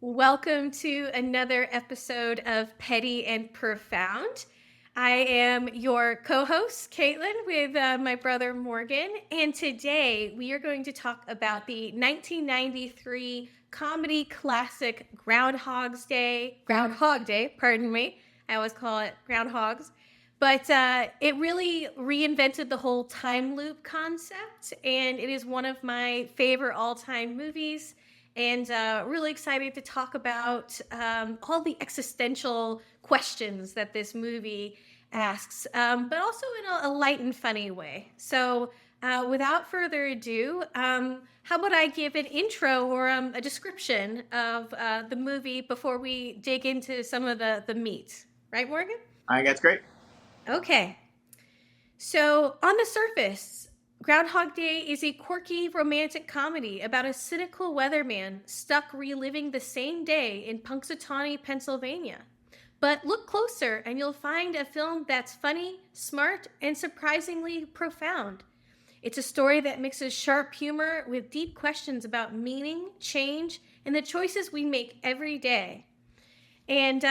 Welcome to another episode of Petty and Profound. I am your co host, Caitlin, with my brother Morgan. And today we are going to talk about the 1993 comedy classic Groundhog Day, pardon me. I always call it Groundhogs. But it really reinvented the whole time loop concept. And it is one of my favorite all time movies and really excited to talk about all the existential questions that this movie asks, but also in a light and funny way. So, without further ado, how about I give an intro or a description of the movie before we dig into some of the meat? Right, Morgan? I think that's great. Okay. So, on the surface, Groundhog Day is a quirky romantic comedy about a cynical weatherman stuck reliving the same day in Punxsutawney, Pennsylvania. But look closer and you'll find a film that's funny, smart, and surprisingly profound. It's a story that mixes sharp humor with deep questions about meaning, change, and the choices we make every day. And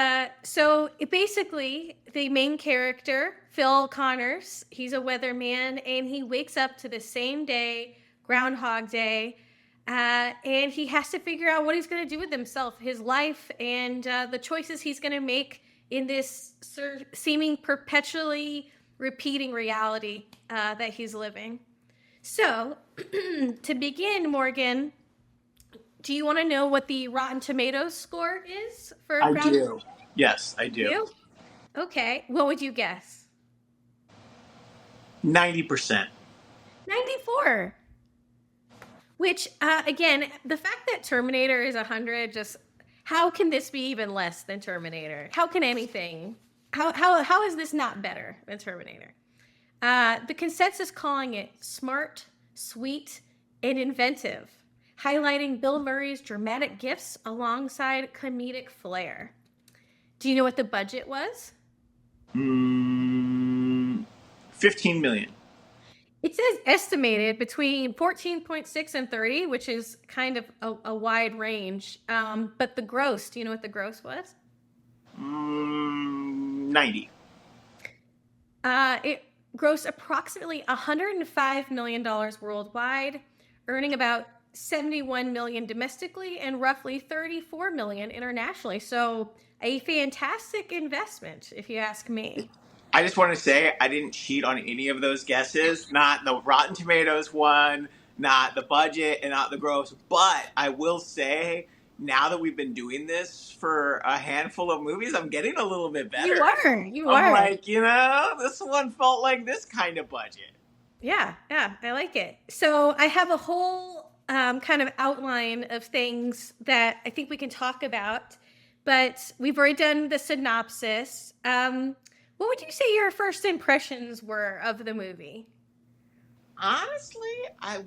basically, the main character, Phil Connors, he's a weatherman and he wakes up to the same day, Groundhog Day, and he has to figure out what he's going to do with himself, his life, and the choices he's going to make in this seeming perpetually repeating reality that he's living. So, to begin, Morgan, do you want to know what the Rotten Tomatoes score is for I Groundhog? do. Yes, I do. You? Okay. What would you guess? 90%. 94. Which, again, the fact that Terminator is 100, just how can this be even less than Terminator? How can anything? How is this not better than Terminator? The consensus calling it smart, sweet, and inventive, highlighting Bill Murray's dramatic gifts alongside comedic flair. Do you know what the budget was? 15 million. It says estimated between 14.6 and 30, which is kind of a wide range. But the gross, do you know what the gross was? 90. It grossed approximately $105 million worldwide, earning about 71 million domestically and roughly 34 million internationally. So a fantastic investment, if you ask me. I just want to say I didn't cheat on any of those guesses. Not the Rotten Tomatoes one, not the budget, and not the gross. But I will say, now that we've been doing this for a handful of movies, I'm getting a little bit better. You I'm are. like, this one felt like this kind of budget. Yeah, I like it. So I have a whole kind of outline of things that I think we can talk about, but we've already done the synopsis. What would you say your first impressions were of the movie? Honestly, I'd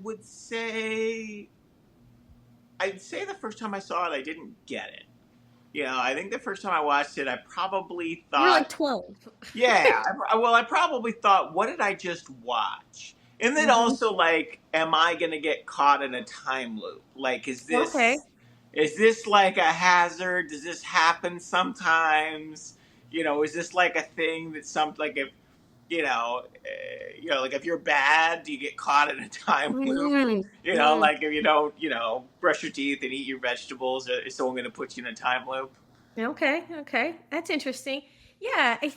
say the first time I saw it, I didn't get it. I think the first time I watched it, I probably You were like thought, 12. yeah, I probably thought, what did I just watch? And then Mhm. also, like, am I gonna get caught in a time loop? Like, Okay. is this like a hazard? Does this happen sometimes? Is this like a thing that like if like if you're bad, do you get caught in a time loop? Mhm. Mhm. Like if you don't, brush your teeth and eat your vegetables, is someone going to put you in a time loop? Okay. That's interesting. Yeah, I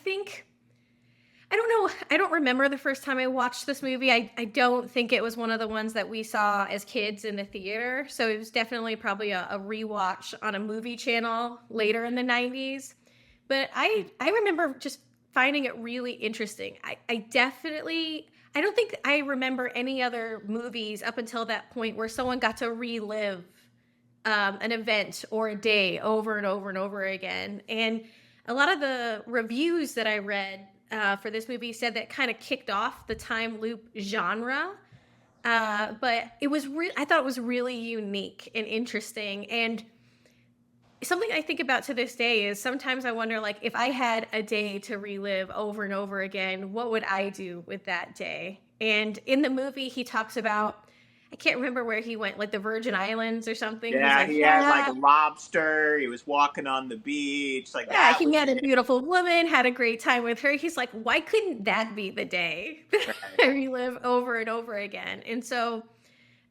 don't know. I don't remember the first time I watched this movie. I don't think it was one of the ones that we saw as kids in the theater. So it was definitely probably a rewatch on a movie channel later in the 90s. But I remember just finding it really interesting. I don't think I remember any other movies up until that point where someone got to relive an event or a day over and over and over again. And a lot of the reviews that I read for this movie said that kind of kicked off the time loop genre. But I thought it was really unique and interesting. And something I think about to this day is sometimes I wonder, like, if I had a day to relive over and over again, what would I do with that day? And in the movie, he talks about, I can't remember where he went, like the Virgin Islands or something. He's Yeah, like, he had like yeah, a lobster. He was walking on the beach. Like yeah, that he was met a it. beautiful woman, had a great time with her. He's like, why couldn't that be the day Right. I relive over and over again? And so,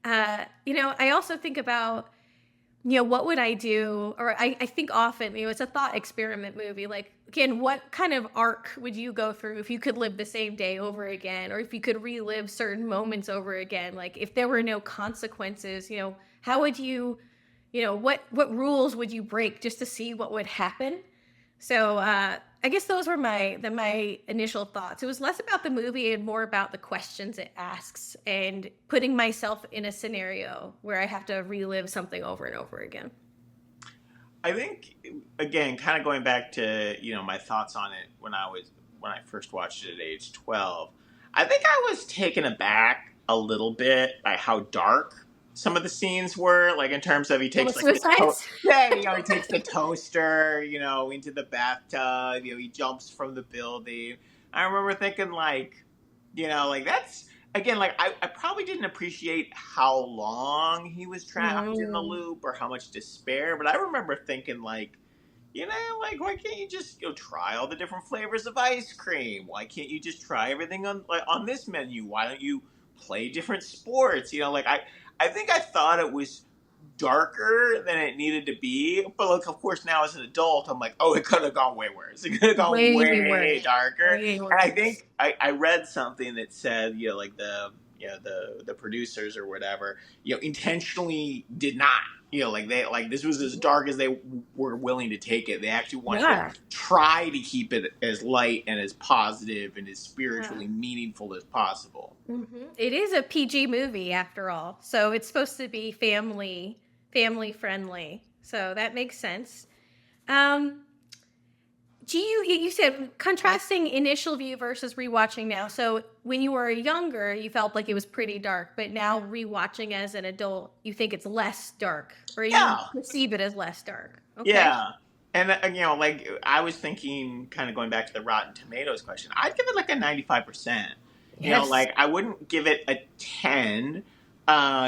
I also think about, what would I do? Or I think often, it's a thought experiment movie. Like, again, what kind of arc would you go through if you could live the same day over again, or if you could relive certain moments over again? Like, if there were no consequences, how would you, what rules would you break just to see what would happen? So I guess those were my initial thoughts. It was less about the movie and more about the questions it asks and putting myself in a scenario where I have to relive something over and over again. I think again, kind of going back to my thoughts on it when I first watched it at age 12. I think I was taken aback a little bit by how dark some of the scenes were. Like in terms of he All the takes like suicides. yeah, he takes the toaster, into the bathtub. He jumps from the building. I remember thinking like that's again, like I probably didn't appreciate how long he was trapped in the Mm, loop or how much despair, but I remember thinking like why can't you just go try all the different flavors of ice cream? Why can't you just try everything on this menu? Why don't you play different sports? Like I think I thought it was darker than it needed to be. But like, of course, now as an adult, I'm like, oh, it could have gone way worse. It could have gone way way worse. darker. Way And I worse. think I read something that said, like the producers or whatever, intentionally did not. Like they like this was as dark as they were willing to take it. They actually wanted to Yeah. try to keep it as light and as positive and as Yeah. spiritually meaningful as possible. It is a PG movie after all, so it's supposed to be family friendly. So that makes sense. Um, do you said contrasting initial view versus rewatching now. So when you were younger, you felt like it was pretty dark, but now rewatching as an adult, you think it's less dark, or you Yeah, perceive it as less dark. Okay. yeah. And like I was thinking, kind of going back to the Rotten Tomatoes question, I'd give it like a 95%. Yes. Like I wouldn't give it a 10,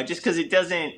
just because it doesn't,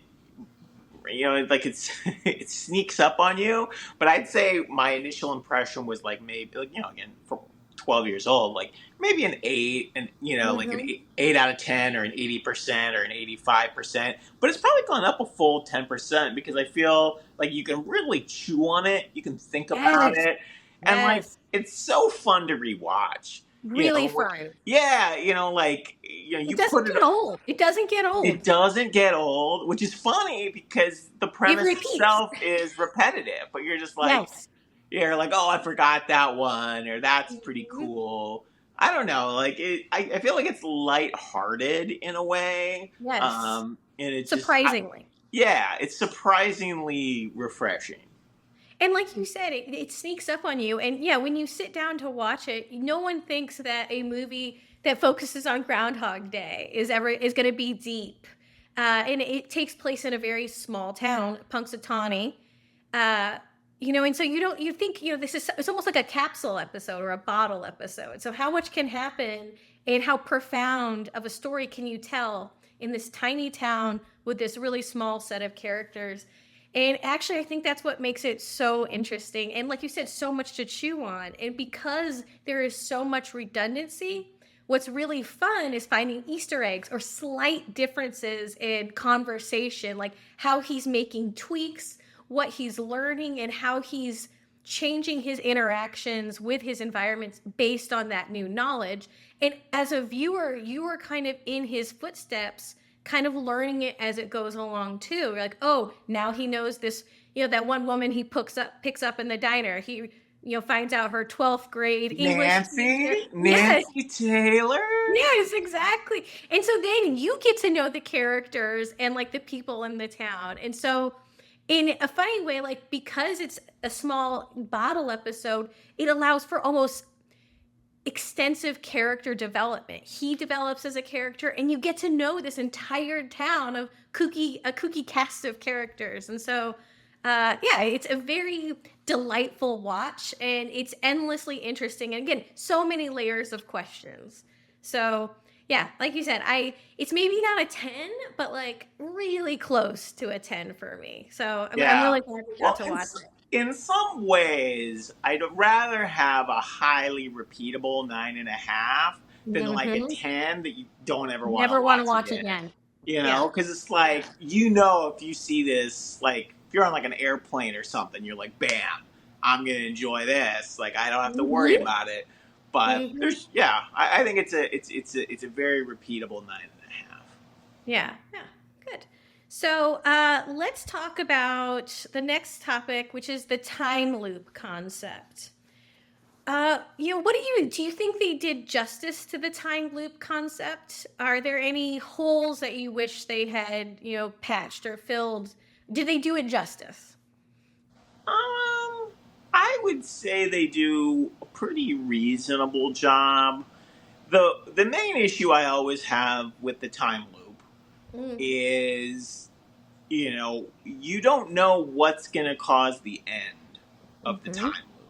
like it's it sneaks up on you. But I'd say my initial impression was like maybe like again for 12 years old, like maybe an 8, and like an Mm-hmm. 8 out of 10 or an 80% or an 85%. But it's probably gone up a full 10% because I feel like you can really chew on it, you can think about Yes. it, and like Yes. it's so fun to rewatch. Really fun. Yeah, like It you doesn't put it, get old. It doesn't get it old. doesn't get old, which is funny because the It premise repeats. itself is repetitive, but you're just like, Yes. oh, I forgot that one, or that's pretty Mhm. cool. I don't know, like I feel like it's lighthearted in a way, Yes. and it's just, Surprisingly. yeah, it's surprisingly refreshing. And like you said, it sneaks up on you. And yeah, when you sit down to watch it, no one thinks that a movie that focuses on Groundhog Day is going to be deep. And it takes place in a very small town, Punxsutawney. Uh, and so you think, this is, it's almost like a capsule episode or a bottle episode. So how much can happen and how profound of a story can you tell in this tiny town with this really small set of characters? And actually, I think that's what makes it so interesting. And like you said, so much to chew on. And because there is so much redundancy, what's really fun is finding Easter eggs or slight differences in conversation, like how he's making tweaks, what he's learning, and how he's changing his interactions with his environments based on that new knowledge. And as a viewer, you are kind of in his footsteps, kind of learning it as it goes along too. You're like, oh, now he knows this, that one woman he picks up in the diner. He, finds out her 12th grade English teacher. Yes, Nancy Taylor. yes, exactly. And so then you get to know the characters and like the people in the town. And so in a funny way, like because it's a small bottle episode, it allows for almost extensive character development. He develops as a character, and you get to know this entire town of a kooky cast of characters. And so, yeah, it's a very delightful watch, and it's endlessly interesting. And again, so many layers of questions. So, Yeah, like you said, I it's maybe not a 10, but like really close to a 10 for me. So I'm Yeah. really glad we got Well, to watch it. in some ways, I'd rather have a highly repeatable 9.5 than like a Hmm. 10 that you don't ever want to Never want to watch watch again. again. You Yeah. know, because it's like, you know, if you see this, like, if you're on like an airplane or something, you're like, bam, I'm going to enjoy this. Like, I don't have to worry Hmm. about it. But Hmm. there's, yeah, I think it's a very repeatable 9.5. Yeah. Yeah. Good. So let's talk about the next topic, which is the time loop concept. What do you think they did justice to the time loop concept? Are there any holes that you wish they had, patched or filled? Did they do it justice? I would say they do a pretty reasonable job. The main issue I always have with the time loop Mm, is, you don't know what's going to cause the end of the mm-hmm, time loop.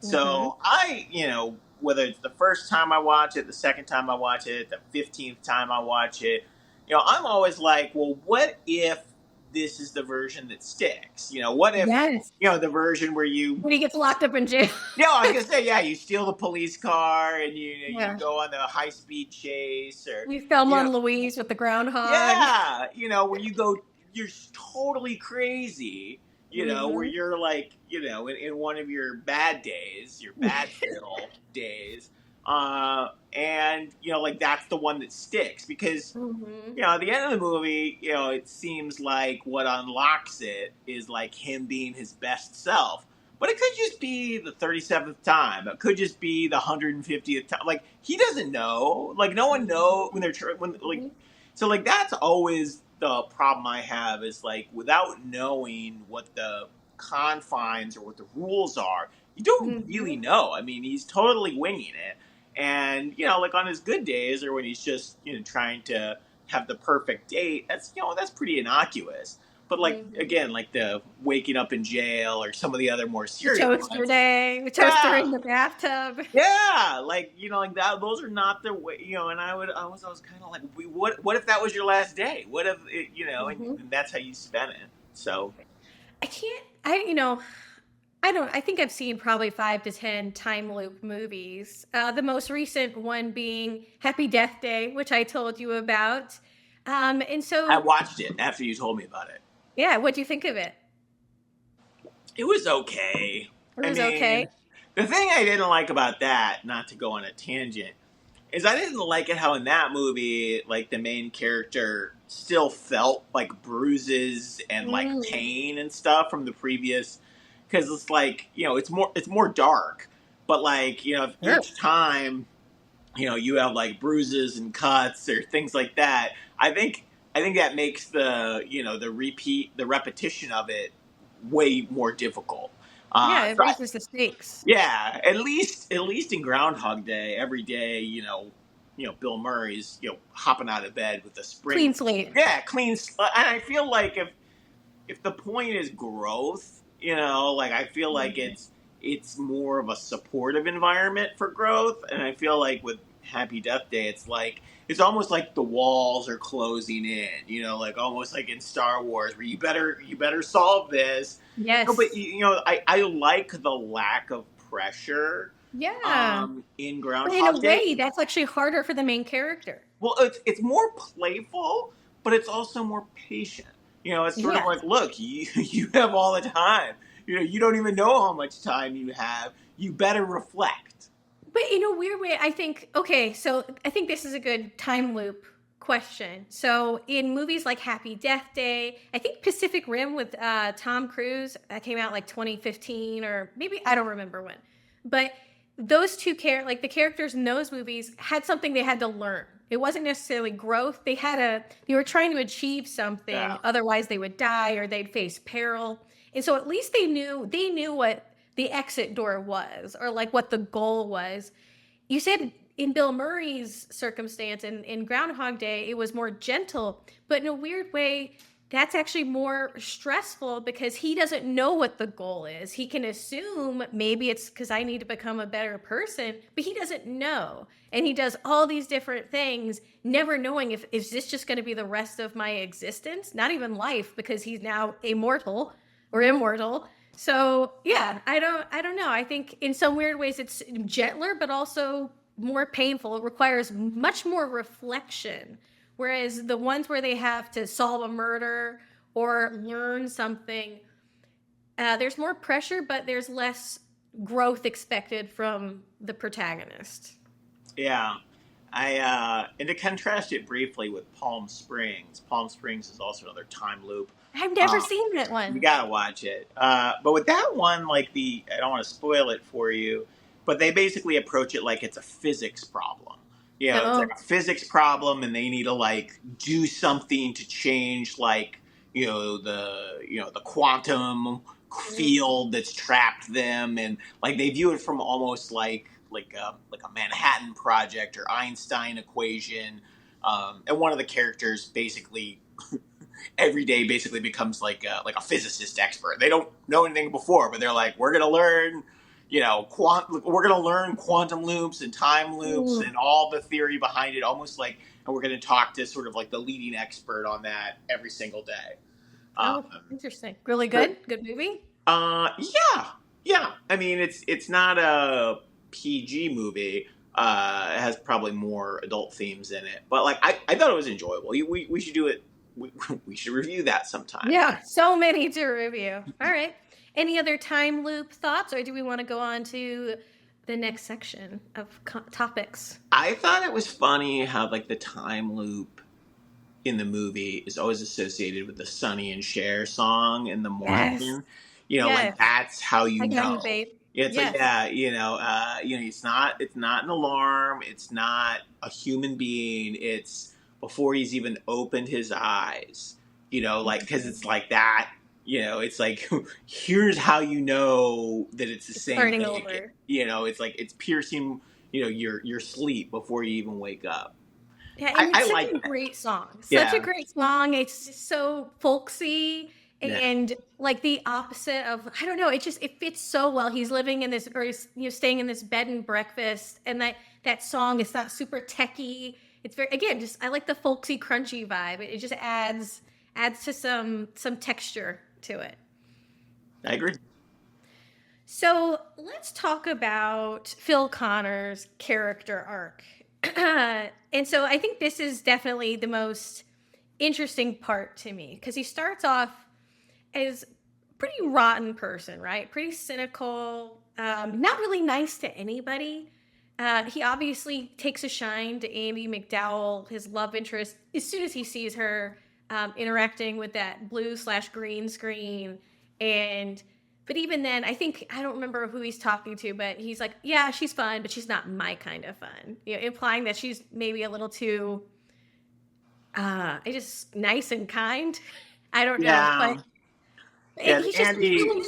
mm-hmm. So whether it's the first time I watch it, the second time I watch it, the 15th time I watch it, I'm always like, well, what if this is the version that sticks? What if, Yes. the version where you, When he gets locked up in jail. I was gonna say, yeah, you steal the police car and you Yeah. go on the high speed chase, or We film you know, on Louise with the groundhog. yeah, where you're totally crazy, where Mm-hmm. you're like, in one of your bad days, your bad fiddle days, and like that's the one that sticks because Mm-hmm. at the end of the movie, it seems like what unlocks it is like him being his best self. But it could just be the 37th time. It could just be the 150th time. Like he doesn't know. Like no one know when when like, Mm-hmm. so like that's always the problem I have is like without knowing what the confines or what the rules are, you don't really Mm-hmm. know. I mean, he's totally winging it. And like on his good days or when he's just trying to have the perfect date, that's pretty innocuous. But like Mm-hmm. again, like the waking up in jail or some of the other more The serious toaster ones, day, the toaster yeah, in the bathtub. yeah, like like that. Those are not the way, And I was kind of like, what if that was your last day? What if and that's how you spent it. So I can't. I don't. I think I've seen probably 5 to 10 time loop movies. The most recent one being Happy Death Day, which I told you about. And I so, watched it after you told me about it. yeah, what do you think of it? It was okay. It I was okay. mean, the thing I didn't like about that, not to go on a tangent, is I didn't like it how in that movie, like the main character still felt like bruises and like Mm. pain and stuff from the previous, because it's like it's more dark, but like Sure. each time you have like bruises and cuts or things like that. I think that makes the repetition of it way more difficult. Yeah, it So raises the stakes. yeah, at least in Groundhog Day, every day, Bill Murray's hopping out of bed with a spring. Clean slate. Yeah, clean. And I feel like if the point is growth, like I feel like Mhm. it's more of a supportive environment for growth, and I feel like with Happy Death Day, it's almost like the walls are closing in, like almost like in Star Wars, where you better solve this. No, but Yes. I like the lack of pressure Yeah. in But in a Groundhog Day. way, that's actually harder for the main character. Well, it's more playful, but it's also more patient. It's sort of Yeah. like, look, you you have all the time. You don't even know how much time you have. You better reflect. But in a weird way, I think, okay, so I think this is a good time loop question. So in movies like Happy Death Day, I think Pacific Rim with Tom Cruise, that came out like 2015 or maybe I don't remember when. But those like the characters in those movies had something they had to learn. It wasn't necessarily growth. They were trying to achieve something, Yeah. otherwise they would die or they'd face peril. And so at least they knew what the exit door was or like what the goal was. You said in Bill Murray's circumstance in Groundhog Day, it was more gentle, but in a weird way, That's actually more stressful because he doesn't know what the goal is. He can assume maybe it's because I need to become a better person, but he doesn't know. And he does all these different things, never knowing if is this just going to be the rest of my existence, not even life, because he's now immortal or immortal. So yeah, I don't know. I think in some weird ways it's gentler, but also more painful. It requires much more reflection. Whereas the ones where they have to solve a murder or learn something, there's more pressure, but there's less growth expected from the protagonist. Yeah. And to contrast it briefly with Palm Springs, Palm Springs is also another time loop. I've never Um, seen that you one. gotta watch it. But with that one, like I don't want to spoil it for you, but they basically approach it like it's a physics problem. You know, it's like Oh, a physics problem, and they need to like do something to change, like the quantum mm, field that's trapped them, and like they view it from almost like a Manhattan Project or Einstein equation. And one of the characters basically every day basically becomes like a physicist expert. They don't know anything before, but they're like, we're gonna learn, we're gonna learn quantum loops and time loops mm. and all the theory behind it, almost like, and we're gonna talk to sort of like the leading expert on that every single day. Um, Oh, interesting. Really but good. Good movie. yeah, yeah. I mean, it's not a PG movie. It has probably more adult themes in it, but like I thought it was enjoyable. We should do it. We should review that sometime. Yeah, so many to review. All right. Any other time loop thoughts, or do we want to go on to the next section of topics? I thought it was funny how like the time loop in the movie is always associated with the Sonny and Cher song in the Yes. morning. Like Yes. that's how you I got you, know. babe. Yeah, it's like, Yes. yeah, it's not an alarm, it's not a human being, it's before he's even opened his eyes. Like because it's like that. It's like here's how you know that it's the It's same starting thing again. over. It's like it's piercing, your sleep before you even wake up. Yeah, I, and it's I such like a that. great song. Such a Yeah. great song. It's just so folksy Yeah. and like the opposite of I don't know, it fits so well. He's living in this or he's staying in this bed and breakfast and that song is not super techy. It's very again, just I like the folksy crunchy vibe. It just adds to some texture to it. I agree. So let's talk about Phil Connor's character arc. And so I think this is definitely the most interesting part to me because he starts off as a pretty rotten person, right? Pretty cynical, not really nice to anybody. He obviously takes a shine to Amy McDowell, his love interest, as soon as he sees her interacting with that blue/green screen. And but even then, I don't remember who he's talking to, but he's like, "Yeah, she's fun, but she's not my kind of fun." Implying that she's maybe a little too, I just nice and kind. I don't know, but Yeah. Yeah, he's Andy. really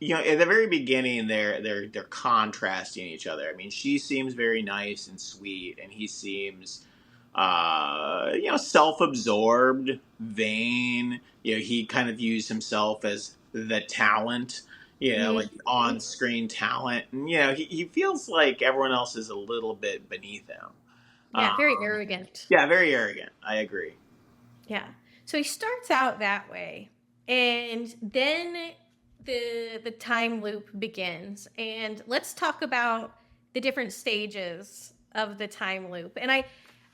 mean. At the very beginning, they're contrasting each other. I mean, she seems very nice and sweet, and he seems, self-absorbed, vain. He kind of views himself as the talent. Like Mhm. on-screen talent, and he feels like everyone else is a little bit beneath him. Yeah, very Um, arrogant. yeah, very arrogant. I agree. Yeah. So he starts out that way, and then the time loop begins. And let's talk about the different stages of the time loop. And I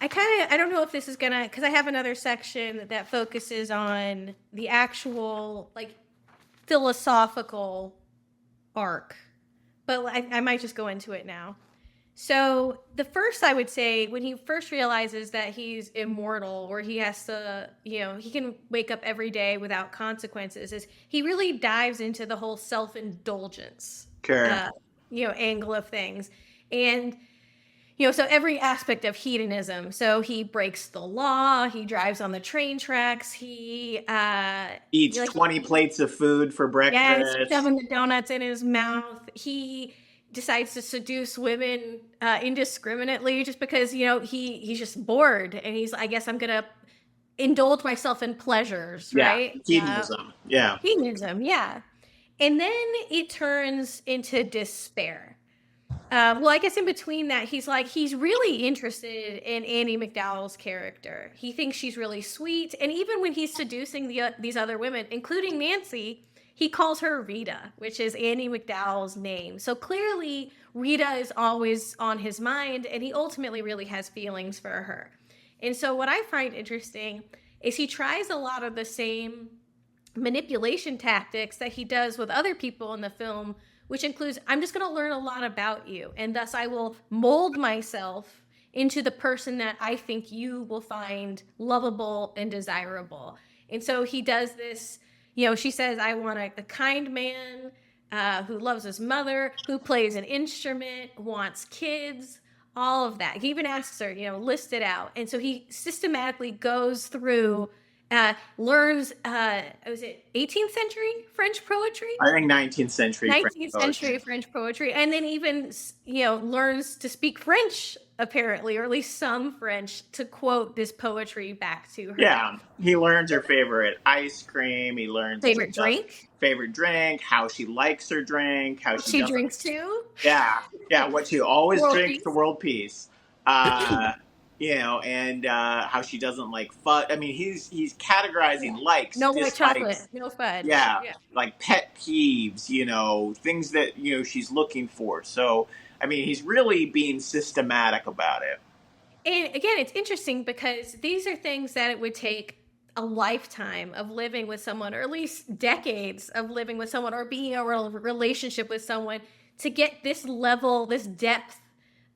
don't know if this is gonna because I have another section that focuses on the actual like philosophical arc, but I might just go into it now. So the first, I would say, when he first realizes that he's immortal, or he has to, he can wake up every day without consequences, is he really dives into the whole self-indulgence, Sure. uh, angle of things, and so every aspect of hedonism. So he breaks the law, he drives on the train tracks, he Eats like 20 plates of food for yes, breakfast. shoving the donuts in his mouth. He decides to seduce women indiscriminately just because he's just bored and he's I guess I'm gonna indulge myself in pleasures, Yeah, right? hedonism. Yeah. Hedonism, yeah. And then it turns into despair. Well, I guess in between that, he's really interested in Annie McDowell's character. He thinks she's really sweet, and even when he's seducing these other women, including Nancy, he calls her Rita, which is Annie McDowell's name. So clearly, Rita is always on his mind, and he ultimately really has feelings for her. And so, what I find interesting is he tries a lot of the same manipulation tactics that he does with other people in the film, which includes I'm just going to learn a lot about you, and thus I will mold myself into the person that I think you will find lovable and desirable. And so he does this, she says, I want a kind man who loves his mother, who plays an instrument, wants kids, all of that. He even asks her, list it out. And so he systematically goes through learns was it 18th century French poetry, I think 19th century French 19th poetry. century French poetry, and then even learns to speak French apparently, or at least some French, to quote this poetry back to her. Yeah, he learns her favorite ice cream. He learns Favorite drink? favorite drink, how she likes her drink, how she She doesn't. drinks too. Yeah, yeah, what she always World drinks, the peace. world peace. Uh, and how she doesn't like fudge. I mean, he's categorizing likes, No white chocolate, dislikes. no fudge. Yeah, Yeah. like pet peeves. Things that she's looking for. So, I mean, he's really being systematic about it. And again, it's interesting because these are things that it would take a lifetime of living with someone, or at least decades of living with someone, or being a relationship with someone to get this level, this depth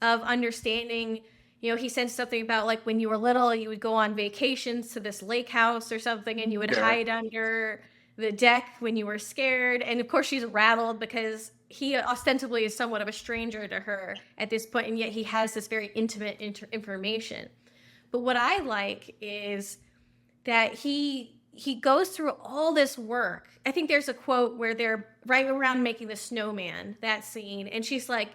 of understanding. He said something about like when you were little, you would go on vacations to this lake house or something, and you would Sure. hide under the deck when you were scared. And of course, she's rattled because he ostensibly is somewhat of a stranger to her at this point, and yet he has this very intimate information. But what I like is that he goes through all this work. I think there's a quote where they're right around making the snowman, that scene, and she's like,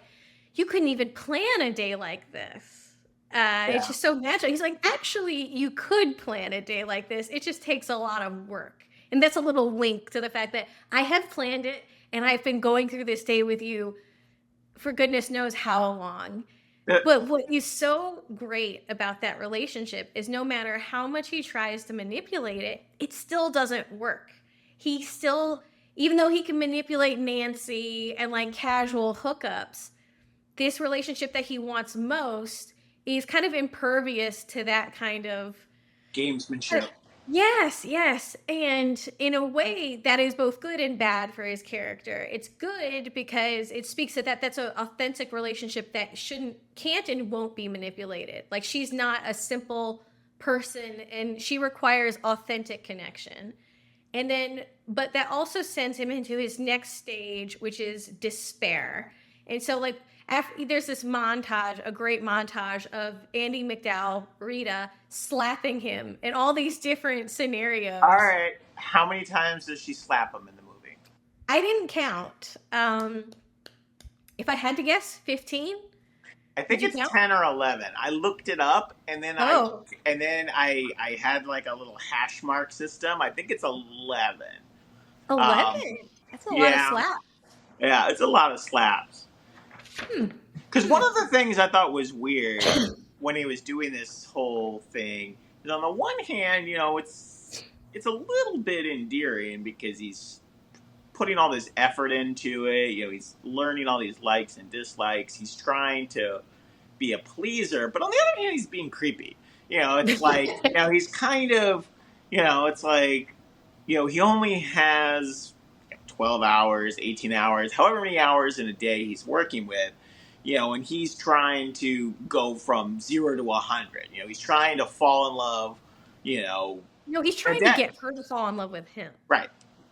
"You couldn't even plan a day like this." It's Yeah. just so magical. He's like, "Actually, you could plan a day like this. It just takes a lot of work." And that's a little link to the fact that I have planned it, and I've been going through this day with you for goodness knows how long. Uh, But what is so great about that relationship is no matter how much he tries to manipulate it, it still doesn't work. He still, even though he can manipulate Nancy and like casual hookups, this relationship that he wants most is kind of impervious to that kind of. Gamesmanship. Yes, yes. And in a way, that is both good and bad for his character. It's good because it speaks to that's an authentic relationship that can't and won't be manipulated. Like she's not a simple person, and she requires authentic connection. And then, but that also sends him into his next stage, which is despair. And so, like, after, there's this montage, a great montage of Andy McDowell, Rita, slapping him in all these different All scenarios. right. How many times does she slap him in the movie? I didn't count. If I had to guess, 15. I Did think you it's count? 10 or 11. I looked it up and then Oh, I had like a little hash mark system. I think it's 11. 11. Um That's a lot of yeah. slaps. Yeah, it's a lot of slaps. Hmm. Cuz one of the things I thought was weird when he was doing this whole thing is on the one hand, it's a little bit endearing because he's putting all this effort into it. He's learning all these likes and dislikes. He's trying to be a pleaser, but on the other hand, he's being creepy. It's like, he's kind of, it's like, he only has 12 hours, 18 hours, however many hours in a day he's working with, and he's trying to go from 0 to 100. He's trying to fall in love, you know, No, he's in a trying to day. get her to fall in love with him. Right.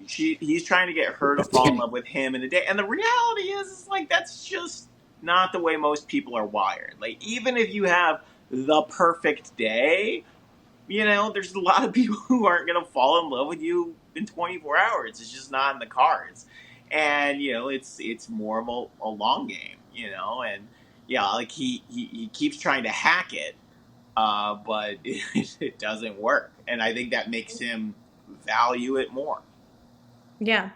He's trying to get her to fall in love with him in a day. And the reality is like, that's just not the way most people are wired. Like, even if you have the perfect day, there's a lot of people who aren't going to fall in love with you in 24 hours. It's just not in the cards. And, it's more of a long game, and yeah, like he keeps trying to hack it. but it doesn't work, and I think that makes him value it more. Yeah.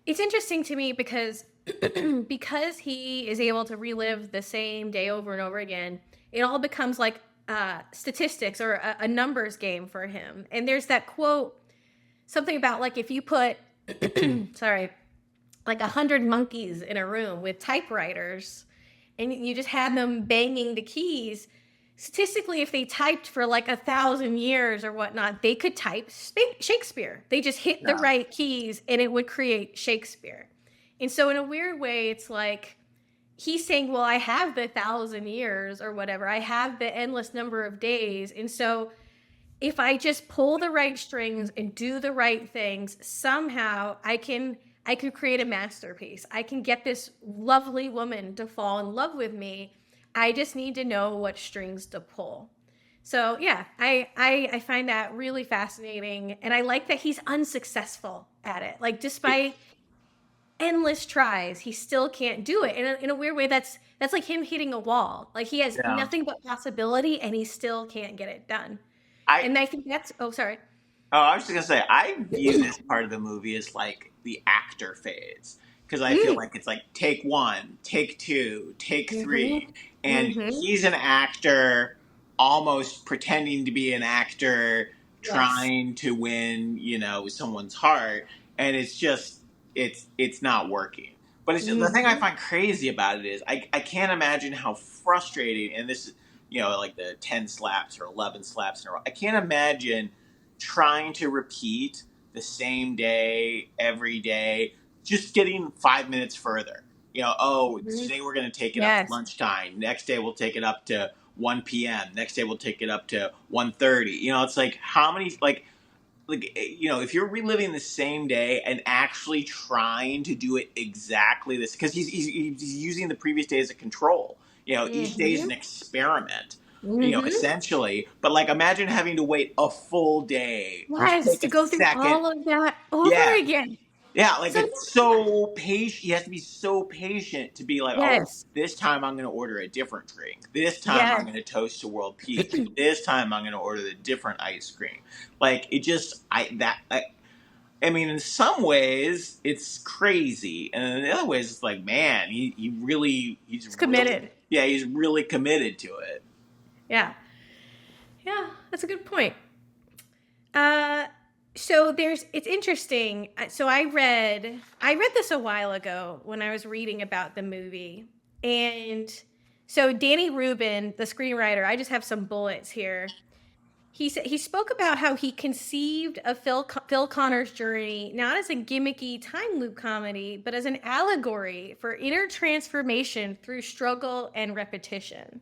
It's interesting to me because because he is able to relive the same day over and over again, it all becomes like statistics or a numbers game for him. And there's that quote, something about like if you put sorry, like 100 monkeys in a room with typewriters and you just had them banging the keys, statistically if they typed for like 1,000 years or whatnot, they could type Shakespeare. They just hit the Yeah, right keys and it would create Shakespeare. And so in a weird way, it's like he's saying, well, I have the 1,000 years or whatever, I have the endless number of days, and so if I just pull the right strings and do the right things, somehow I can create a masterpiece. I can get this lovely woman to fall in love with me. I just need to know what strings to pull. So yeah, I find that really fascinating, and I like that he's unsuccessful at it. Like despite endless tries, he still can't do it. In a weird way, that's like him hitting a wall. Like he has yeah. nothing but possibility, and he still can't get it done. I And I think that's oh sorry. Oh, I was just gonna say, I view this part of the movie as like the actor phase, because I feel Mm. like it's like take one, take two, take three, Mhm. and Mhm. he's an actor, almost pretending to be an actor, Yes. trying to win, someone's heart, and it's not working. But the thing I Mhm. find crazy about it is I can't imagine how frustrating, and this is like the 10 slaps or 11 slaps in a row. I can't imagine trying to repeat the same day every day, just getting 5 minutes further. Oh, Mhm. today we're going to take it up to Yes. lunchtime. Next day we'll take it up to 1 p.m. Next day we'll take it up to 1:30. It's like how many if you're reliving the same day and actually trying to do it exactly this, because he's using the previous day as a control. Each day is an Mhm. experiment. Mhm. Essentially, but like imagine having to wait a full day just Yes, take to a go through second. all of that over Yeah, again. yeah, like So it's so patient. You have to be so patient to be like, oh, yes. this time I'm going to order a different drink. This time I'm Yes. going to toast to world peace. This time I'm going to order the different ice cream. Like it just, I mean, in some ways it's crazy, and in other ways it's like, man, It's committed. he's really committed to it. Yeah. Yeah, that's a good point. Uh so it's interesting. So I read this a while ago when I was reading about the movie. And so Danny Rubin, the screenwriter, I just have some bullets here. He spoke about how he conceived of Phil Connor's journey not as a gimmicky time loop comedy, but as an allegory for inner transformation through struggle and repetition.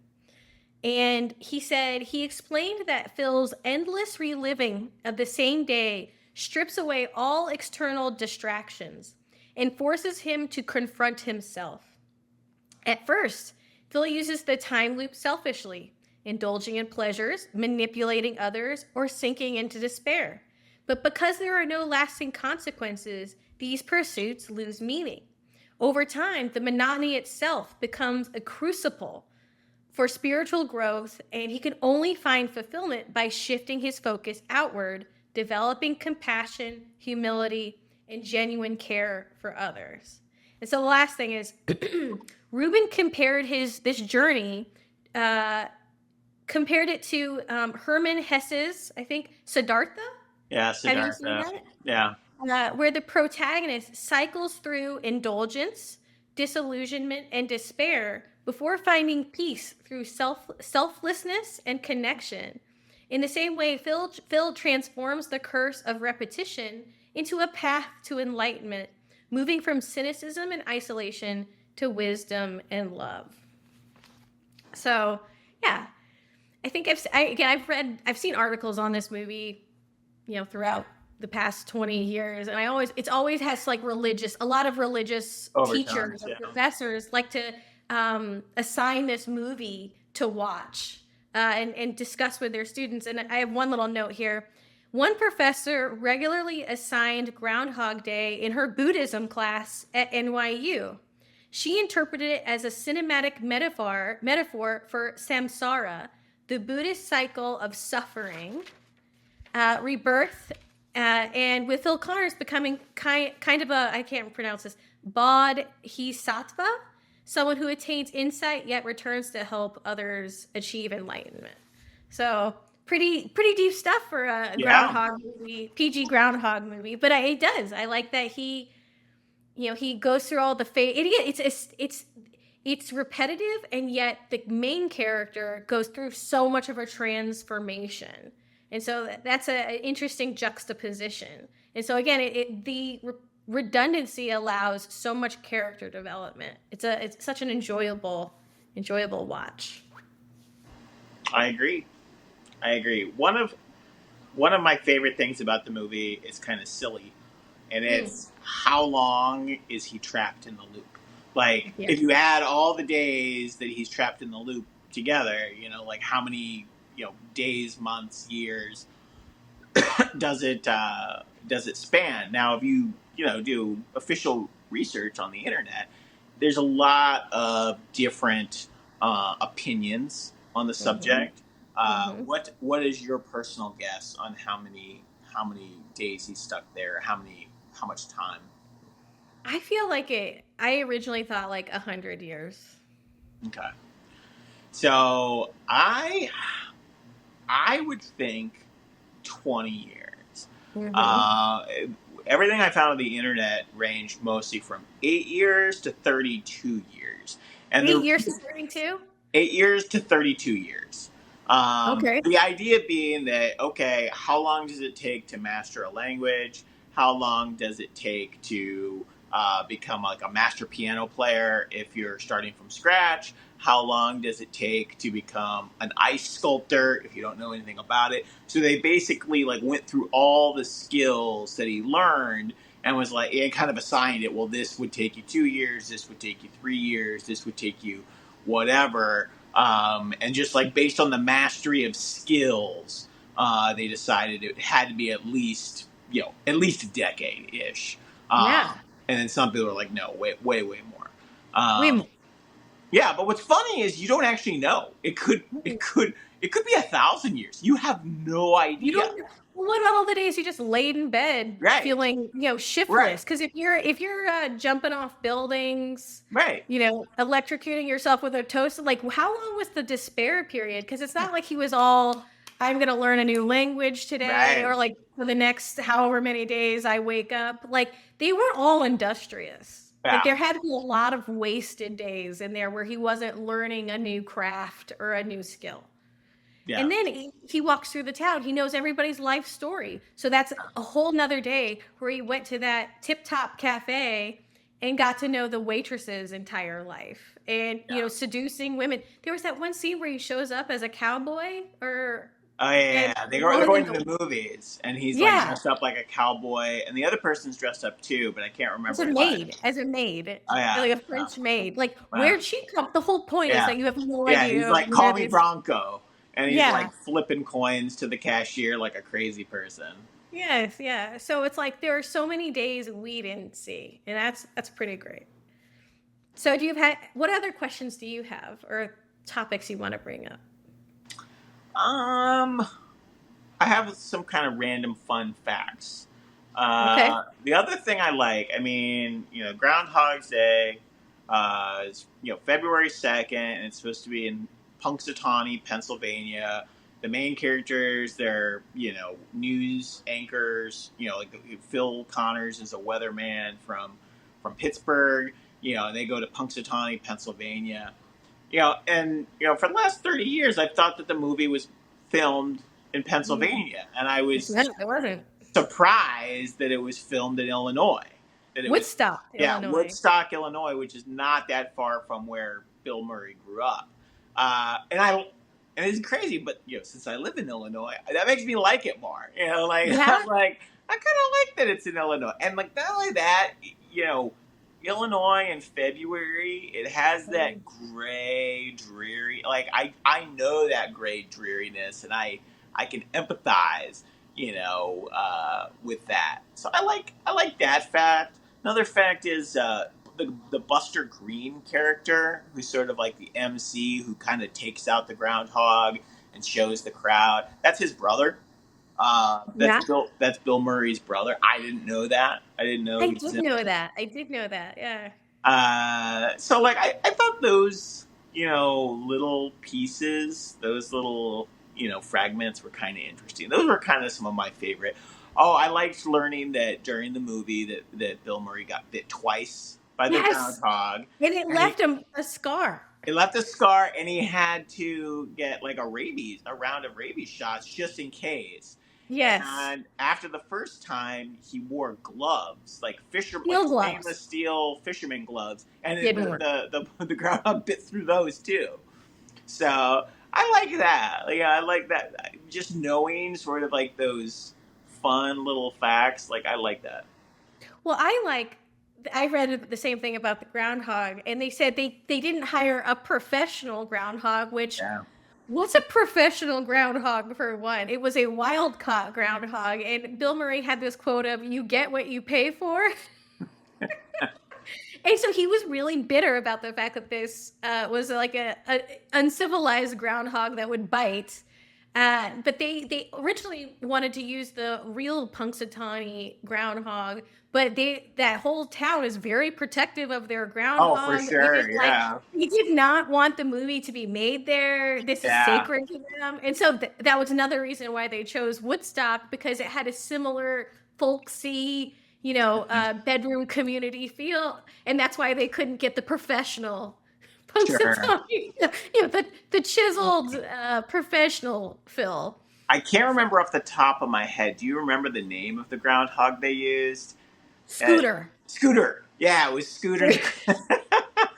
And he said he explained that Phil's endless reliving of the same day strips away all external distractions and forces him to confront himself. At first, Phil uses the time loop selfishly, indulging in pleasures, manipulating others, or sinking into despair. But because there are no lasting consequences, these pursuits lose meaning. Over time, the monotony itself becomes a crucible for spiritual growth, and he can only find fulfillment by shifting his focus outward, developing compassion, humility, and genuine care for others. And so the last thing is Rubin compared his this journey, uh, compared it to Hermann Hesse's, I think, Siddhartha. Yeah, Have you seen Siddhartha. that? Yeah, Where the protagonist cycles through indulgence, disillusionment, and despair before finding peace through selflessness and connection. In the same way, Phil transforms the curse of repetition into a path to enlightenment, moving from cynicism and isolation to wisdom and love. So, yeah, I think I've seen articles on this movie, throughout the past 20 years, and it's always has like a lot of religious teachers overtones. or Yeah. professors like to assign this movie to watch, and discuss with their students. And I have one little note here. One professor regularly assigned Groundhog Day in her Buddhism class at NYU. She interpreted it as a cinematic metaphor for samsara, the Buddhist cycle of suffering, rebirth, and with Phil Connors becoming kind of a, I can't pronounce this, bodhisattva, someone who attains insight yet returns to help others achieve enlightenment. So pretty deep stuff for a Yeah. Groundhog movie, PG Groundhog movie. But it does. I like that he goes through all the it's repetitive, and yet the main character goes through so much of a transformation, and so that's an interesting juxtaposition. And so again, the redundancy allows so much character development. It's such an enjoyable watch. I agree. I agree. One of my favorite things about the movie is kind of silly, and Mm. it's how long is he trapped in the loop? Like, Yeah. if you add all the days that he's trapped in the loop together, like how many days, months, years does it span? Now, if you do official research on the internet, there's a lot of different opinions on the Mm-hmm. subject. Mm-hmm. What is your personal guess on how many days he's stuck there? How much time? I feel like I originally thought like 100 years. Okay, so I would think 20 years. Mm-hmm. Uh, Everything I found on the internet ranged mostly from 8 years to 32 years, and Eight the years to 32. 8 years to 32 years. Okay. The idea being that, okay, how long does it take to master a language? How long does it take to become like a master piano player if you're starting from scratch? How long does it take to become an ice sculptor if you don't know anything about it? So they basically like went through all the skills that he learned and was like, and kind of assigned it. Well, this would take you 2 years. This would take you 3 years. This would take you whatever. And just like based on the mastery of skills, they decided it had to be at least a decade ish. Yeah. And then some people are like, no, way more. Wait. Um, yeah, but what's funny is you don't actually know. It could be 1,000 years. You have no You idea. don't. Well, what about all the days you just laid in bed Right, feeling, right, shiftless? Because if you're jumping off buildings, right. electrocuting yourself with a toaster, like how long was the despair period? Because it's not like he was all, I'm gonna learn a new language today, or Right. like for the next however many days I wake up. Like they were all industrious. Like Yeah, there had to be a lot of wasted days in there where he wasn't learning a new craft or a new skill. yeah, And then he walks through the town. He knows everybody's life story. So that's a whole nother day where he went to that tip top cafe and got to know the waitress's entire life and, yeah. seducing women. There was that one scene where he shows up as a cowboy or, Oh yeah, yeah, and yeah. They're one of going them, to the movies, and he's like yeah, dressed up like a cowboy, and the other person's dressed up too, but I can't as remember a what. maid, as a maid, Oh yeah, like a yeah, French maid. Like, yeah. where'd she come? The whole point is Yeah. that you have no Yeah, he's idea like, where call me this, Bronco, and he's yeah. like flipping coins to the cashier like a crazy person. Yes, yeah. So it's like there are so many days we didn't see, and that's pretty great. So do you have what other questions do you have or topics you want to bring up? Um, I have some kind of random fun facts. Okay. The other thing I like, I mean, Groundhog's Day is February 2nd, and it's supposed to be in Punxsutawney, Pennsylvania. The main characters, they're news anchors. Like Phil Connors is a weatherman from Pittsburgh. And they go to Punxsutawney, Pennsylvania. And for the last 30 years, I've thought that the movie was filmed in Pennsylvania, and I It's was not, it wasn't. surprised that it was filmed in Illinois. That it was, Woodstock, yeah, Illinois. Woodstock, Illinois, which is not that far from where Bill Murray grew up. And it's crazy, but since I live in Illinois, that makes me like it more. Like Yeah. I'm like I kind of like that it's in Illinois, and like not only that, you know, Illinois in February, it has that gray, dreary. Like I know that gray dreariness, and I can empathize, with that. So I like that fact. Another fact is the Buster Green character, who's sort of like the MC who kind of takes out the groundhog and shows the crowd. That's his brother. Yeah. That's Bill Murray's brother. I didn't know that. I didn't know I he was did in. know that. I did know that. Yeah. So like I thought those little pieces, those little fragments were kind of interesting. Those were kind of some of my favorite. Oh, I liked learning that during the movie that Bill Murray got bit twice by the Yes. groundhog, And it and left him a scar. it left a scar, and he had to get like a round of rabies shots just in case. Yes. And after the first time, he wore gloves, like Steel stainless gloves. steel fisherman gloves, and Didn't work. the groundhog bit through those too. So I like that. Like, I like that. Just knowing sort of like those fun little facts. Like I like that. Well, I read the same thing about the groundhog, and they said they didn't hire a professional groundhog, which Yeah. what's a professional groundhog for one? It was a wild caught groundhog, and Bill Murray had this quote of "You get what you pay for." And so he was really bitter about the fact that this was like a uncivilized groundhog that would bite. But they originally wanted to use the real Punxsutawney groundhog, but that whole town is very protective of their Oh, for groundhog. sure. Yeah. He did not want the movie to be made there. This is Yeah. sacred to them, and so that was another reason why they chose Woodstock, because it had a similar folksy, bedroom community feel, and that's why they couldn't get the professional Sure. Punxsutawney, the chiseled professional Phil. I can't remember off the top of my head. Do you remember the name of the groundhog they used? Uh, Scooter. Scooter. Yeah, it was Scooter. I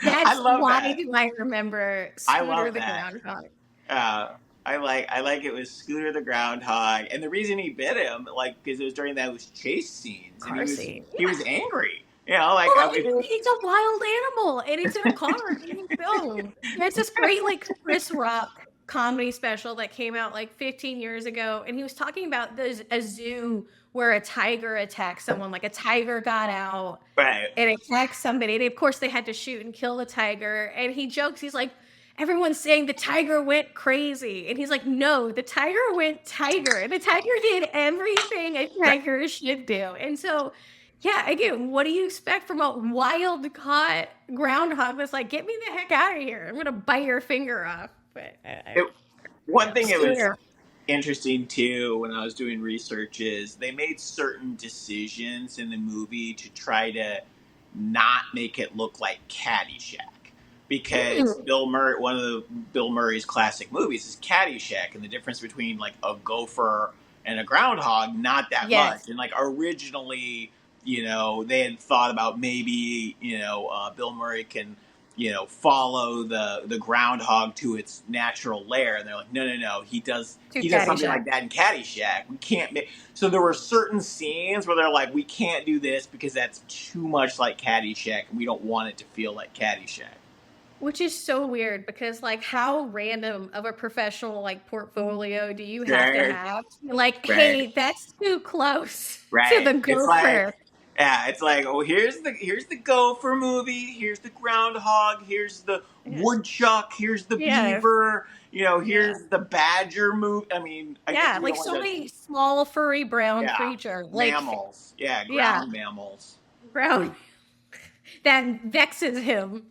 That's love why that. do I remember I Scooter love the that. groundhog. I like it was Scooter the groundhog, and the reason he bit him, like, because it was during those chase scenes, and Car scene. he was angry. Like Well, it's a wild animal, and it's in a car being filmed. There's this great Chris Rock comedy special that came out 15 years ago, and he was talking about a zoo where a tiger attacked someone. Like a tiger got out right, and attacked somebody. And of course, they had to shoot and kill the tiger. And he jokes, he's like, everyone's saying the tiger went crazy. And he's like, no, the tiger went tiger. And the tiger did everything a right. tiger should do. And so, yeah, again, what do you expect from a wild caught groundhog that's like, get me the heck out of here. I'm going to bite your finger off. But One thing it was Scooter. interesting too when I was doing research is they made certain decisions in the movie to try to not make it look like Caddyshack. Because one of the Bill Murray's classic movies is Caddyshack, and the difference between like a gopher and a groundhog, not that Yes. much. And like originally, they had thought about maybe, Bill Murray can, follow the groundhog to its natural lair, and they're like, no, he does something like that in Caddyshack. We can't make. So there were certain scenes where they're like, we can't do this because that's too much like Caddyshack, and we don't want it to feel like Caddyshack. Which is so weird because, how random of a professional, portfolio do you have to Right. have? Right. Hey, that's too close to Right. the It's like, gopher. it's like, oh, here's the gopher movie, here's the groundhog, here's the woodchuck, here's the Yes. beaver, here's the badger movie. I mean, I guess Yeah, we don't so want many small, furry, brown creature. mammals. Yeah, ground mammals. Brown. That vexes him.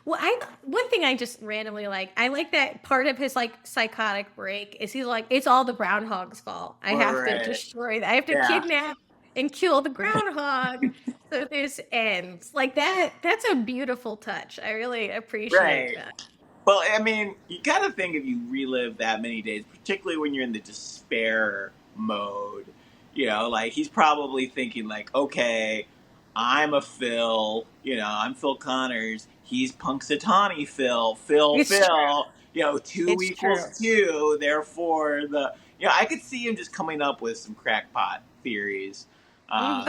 Well, one thing I just randomly I like that part of his psychotic break is he's like, it's all the groundhog's fault. I have to destroy that. I have to kidnap and kill the groundhog so this ends. That's a beautiful touch. I really appreciate that. Well, I mean, you got to think if you relive that many days, particularly when you're in the despair mode, he's probably thinking okay, I'm a Phil, I'm Phil Connors. He's Punxsutawney Phil. Phil. Two It's equals two. Therefore, I could see him just coming up with some crackpot theories. Or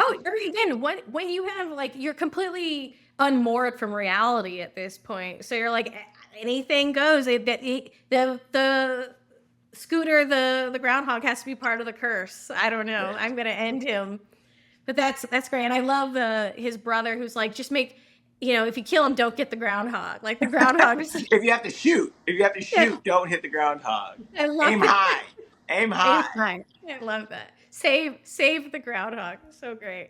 again, when you have you're completely unmoored from reality at this point, so you're like anything goes. The Scooter, the groundhog has to be part of the curse. I don't know. I'm gonna end him. But that's great, and I love his brother who's like, just make if you kill him, don't get the groundhog. Like the groundhog is if you have to yeah, shoot, don't hit the groundhog. I love Aim it. high, aim Aim high. high. I love that. Save the groundhog. So great.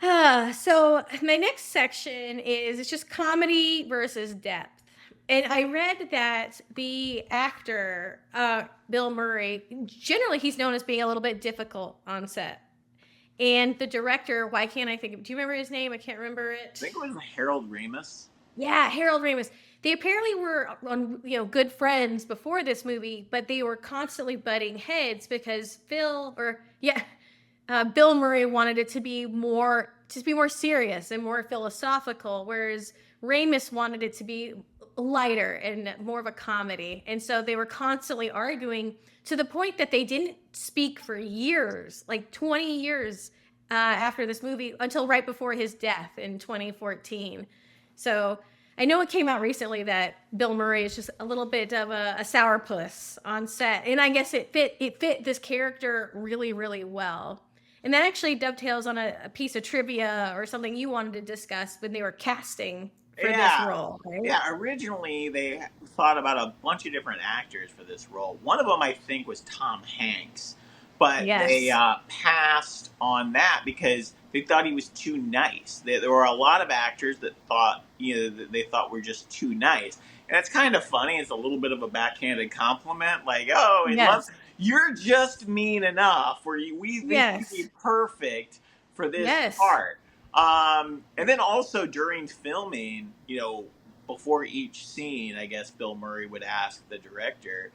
So my next section is it's just comedy versus depth. And I read that the actor, Bill Murray, generally he's known as being a little bit difficult on set. And the director, why can't I think of, do you remember his name? I can't remember I it. think it was Harold Ramis. Yeah, Harold Ramis. They apparently were on, good friends before this movie, but they were constantly butting heads because Bill Murray wanted it to be more serious and more philosophical, whereas Ramis wanted it to be lighter and more of a comedy. And so they were constantly arguing to the point that they didn't speak for years, like 20 years after this movie, until right before his death in 2014. So I know it came out recently that Bill Murray is just a little bit of a sourpuss on set, and I guess it fit this character really, really well. And that actually dovetails on a piece of trivia or something you wanted to discuss when they were casting for this Yeah. role, right? Yeah, originally they thought about a bunch of different actors for this role. One of them, I think, was Tom Hanks, but they Yes. passed on that because they thought he was too nice. There were a lot of actors that thought, that they thought were just too nice, and it's kind of funny. It's a little bit of a backhanded compliment, like, "Oh, Yes. you're just mean enough, or we think you'd Yes. be perfect for this Yes. part." And then also during filming, before each scene, I guess Bill Murray would ask the director,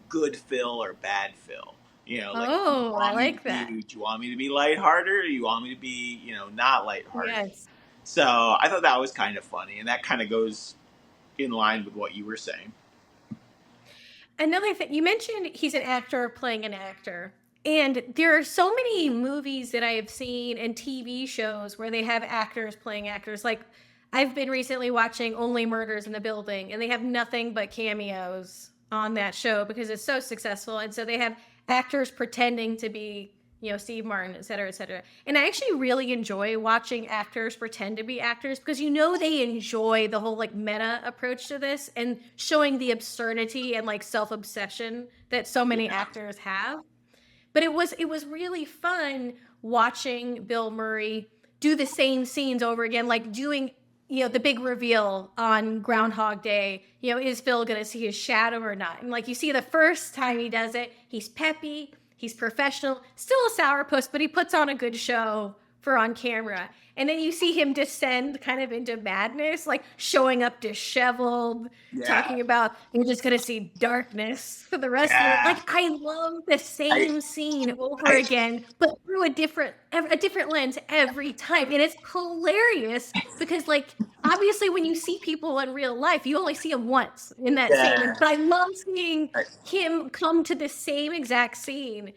good Phil or bad Phil. Like, Oh, I like that. do you want me to be lighthearted, or do you want me to be, not lighthearted? Yes. So I thought that was kind of funny, and that kind of goes in line with what you were saying. Another thing, you mentioned he's an actor playing an actor. And there are so many movies that I have seen and TV shows where they have actors playing actors. Like I've been recently watching Only Murders in the Building, and they have nothing but cameos on that show because it's so successful. And so they have actors pretending to be, Steve Martin, et cetera, et cetera. And I actually really enjoy watching actors pretend to be actors because they enjoy the whole like meta approach to this and showing the absurdity and like self-obsession that so many Yeah. actors have. But it was really fun watching Bill Murray do the same scenes over again, like doing, the big reveal on Groundhog Day. Is Phil going to see his shadow or not? And like you see the first time he does it, he's peppy, he's professional, still a sourpuss, but he puts on a good show for on camera. And then you see him descend kind of into madness, like showing up disheveled, talking about you're just going to see darkness for the rest of it. Like I love the same scene over again, but through a different lens every time. And it's hilarious because like obviously when you see people in real life, you only see them once in that scene. But I love seeing him come to the same exact scene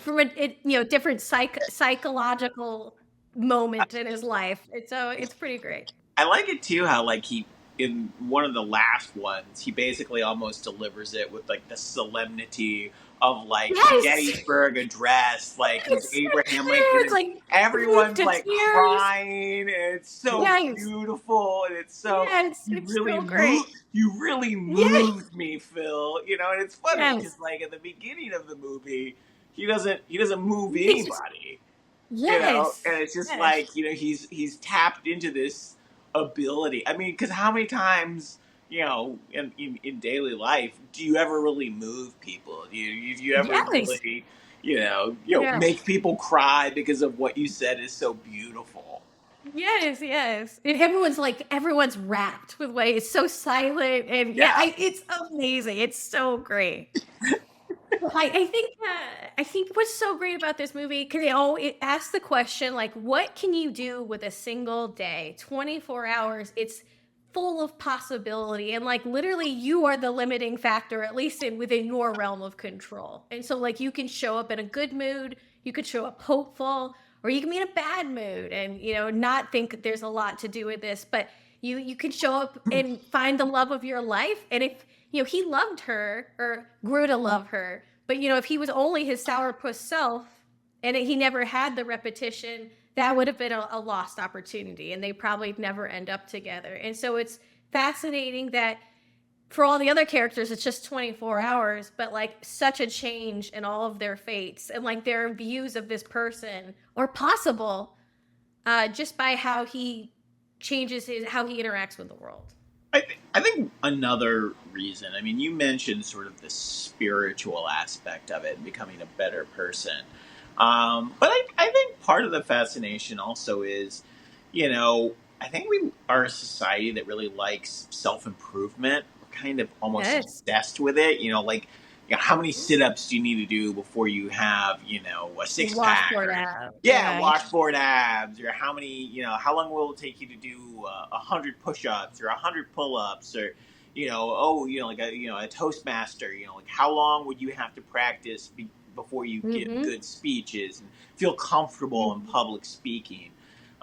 from a different psychological moment in his life. It's pretty great. I like it too how like he in one of the last ones he basically almost delivers it with like the solemnity of like the Yes. Gettysburg Address, like It's with Abraham so Lincoln, clear. and It's like everyone's to like tears. crying, and it's so Yes. beautiful, and it's so Yes, it's so great. you really moved me, Phil. And it's funny Yes. because like at the beginning of the movie, he doesn't move He's just- anybody. Yes. And it's just Yes. like, he's tapped into this ability. I mean, because how many times, in daily life, do you ever really move people? Do you ever Yes. really, Yes. make people cry because of what you said is so beautiful? Yes, yes. And everyone's wrapped with way. It's so silent and it's amazing. It's so great. I think what's so great about this movie because it asks the question like, what can you do with a single day, 24 hours? It's full of possibility, and like literally, you are the limiting factor, at least within your realm of control. And so, like, you can show up in a good mood, you could show up hopeful, or you can be in a bad mood, and not think that there's a lot to do with this, but you can show up and find the love of your life, and if he loved her or grew to love her. But, if he was only his sourpuss self and he never had the repetition, that would have been a lost opportunity, and they probably never end up together. And so it's fascinating that for all the other characters, it's just 24 hours, but like such a change in all of their fates and like their views of this person or possible just by how he changes how he interacts with the world. I think another reason, I mean, you mentioned sort of the spiritual aspect of it and becoming a better person. But I think part of the fascination also is, I think we are a society that really likes self improvement. We're kind of almost Yes. obsessed with it. How many sit ups do you need to do before you have, a six pack? Washboard Or, out. yeah, washboard abs. Or how many, how long will it take you to do 100 push ups or 100 pull ups? Or, like a Toastmaster, like how long would you have to practice before you give good speeches and feel comfortable in public speaking?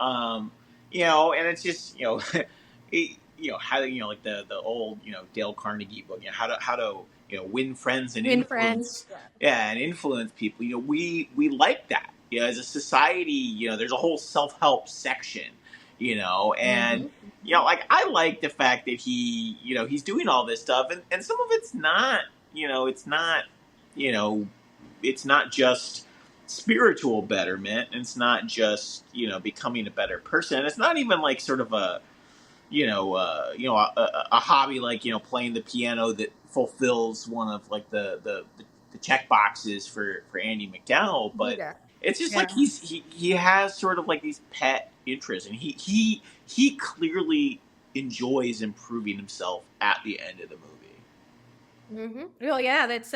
And it's just, how to, like the old, Dale Carnegie book, how to win friends and Win influence, friends. and influence people. We like that. As a society, there's a whole self-help section, and like I like the fact that he's doing all this stuff, and some of it's not, it's not just spiritual betterment, and it's not just becoming a better person. It's not even like sort of a a hobby like playing the piano that fulfills one of like the check boxes for Andy McDowell, but it's just like he has sort of like these pet interests, and he clearly enjoys improving himself at the end of the movie. Well, yeah, that's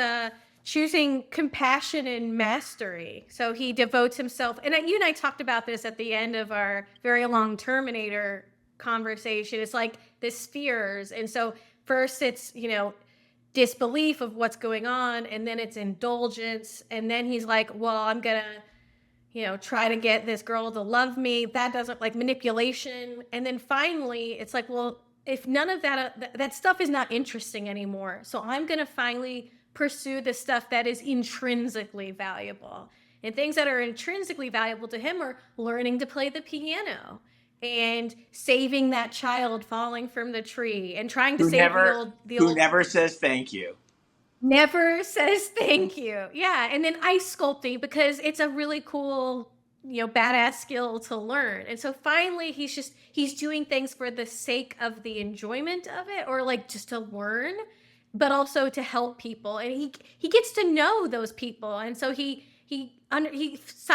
choosing compassion and mastery. So he devotes himself, and you and I talked about this at the end of our very long Terminator conversation. It's like the spheres, and so first it's disbelief of what's going on, and then it's indulgence, and then he's like, well, I'm gonna try to get this girl to love me. That doesn't, like, manipulation. And then finally it's like, well, if none of that stuff is not interesting anymore, so I'm gonna finally pursue the stuff that is intrinsically valuable. And things that are intrinsically valuable to him are learning to play the piano and saving that child falling from the tree and trying to save who never says thank you. Never says thank you. Yeah. And then ice sculpting, because it's a really cool, badass skill to learn. And so finally he's doing things for the sake of the enjoyment of it, or like just to learn, but also to help people. And he gets to know those people. And so he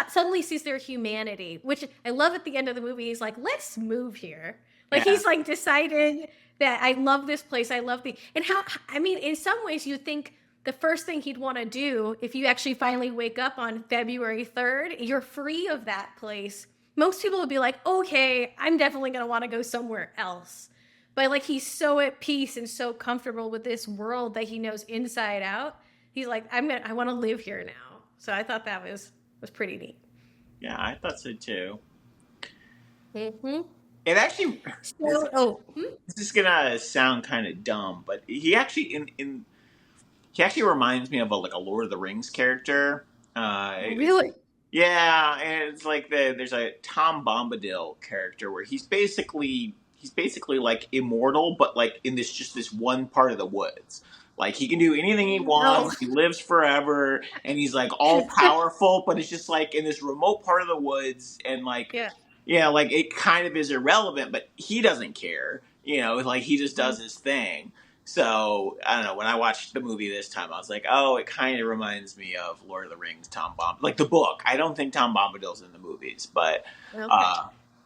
suddenly sees their humanity, which I love. At the end of the movie, he's like, let's move here. Like, he's like decided that I love this place. I love and how, I mean, in some ways you think the first thing he'd want to do, if you actually finally wake up on February 3rd, you're free of that place. Most people would be like, okay, I'm definitely going to want to go somewhere else. But like, he's so at peace and so comfortable with this world that he knows inside out. He's like, I want to live here now. So I thought that was pretty neat. Yeah, I thought so too. It actually, this is gonna sound kind of dumb, but he actually he actually reminds me of a Lord of the Rings character. Really? Yeah, and it's like there's a Tom Bombadil character where he's basically like immortal, but like in this one part of the woods. Like, he can do anything he wants. He lives forever, and he's like all powerful. But it's just like in this remote part of the woods, and like like it kind of is irrelevant. But he doesn't care, like he just does his thing. So I don't know. When I watched the movie this time, I was like, oh, it kind of reminds me of Lord of the Rings, Tom Bombadil, like the book. I don't think Tom Bombadil's in the movies, but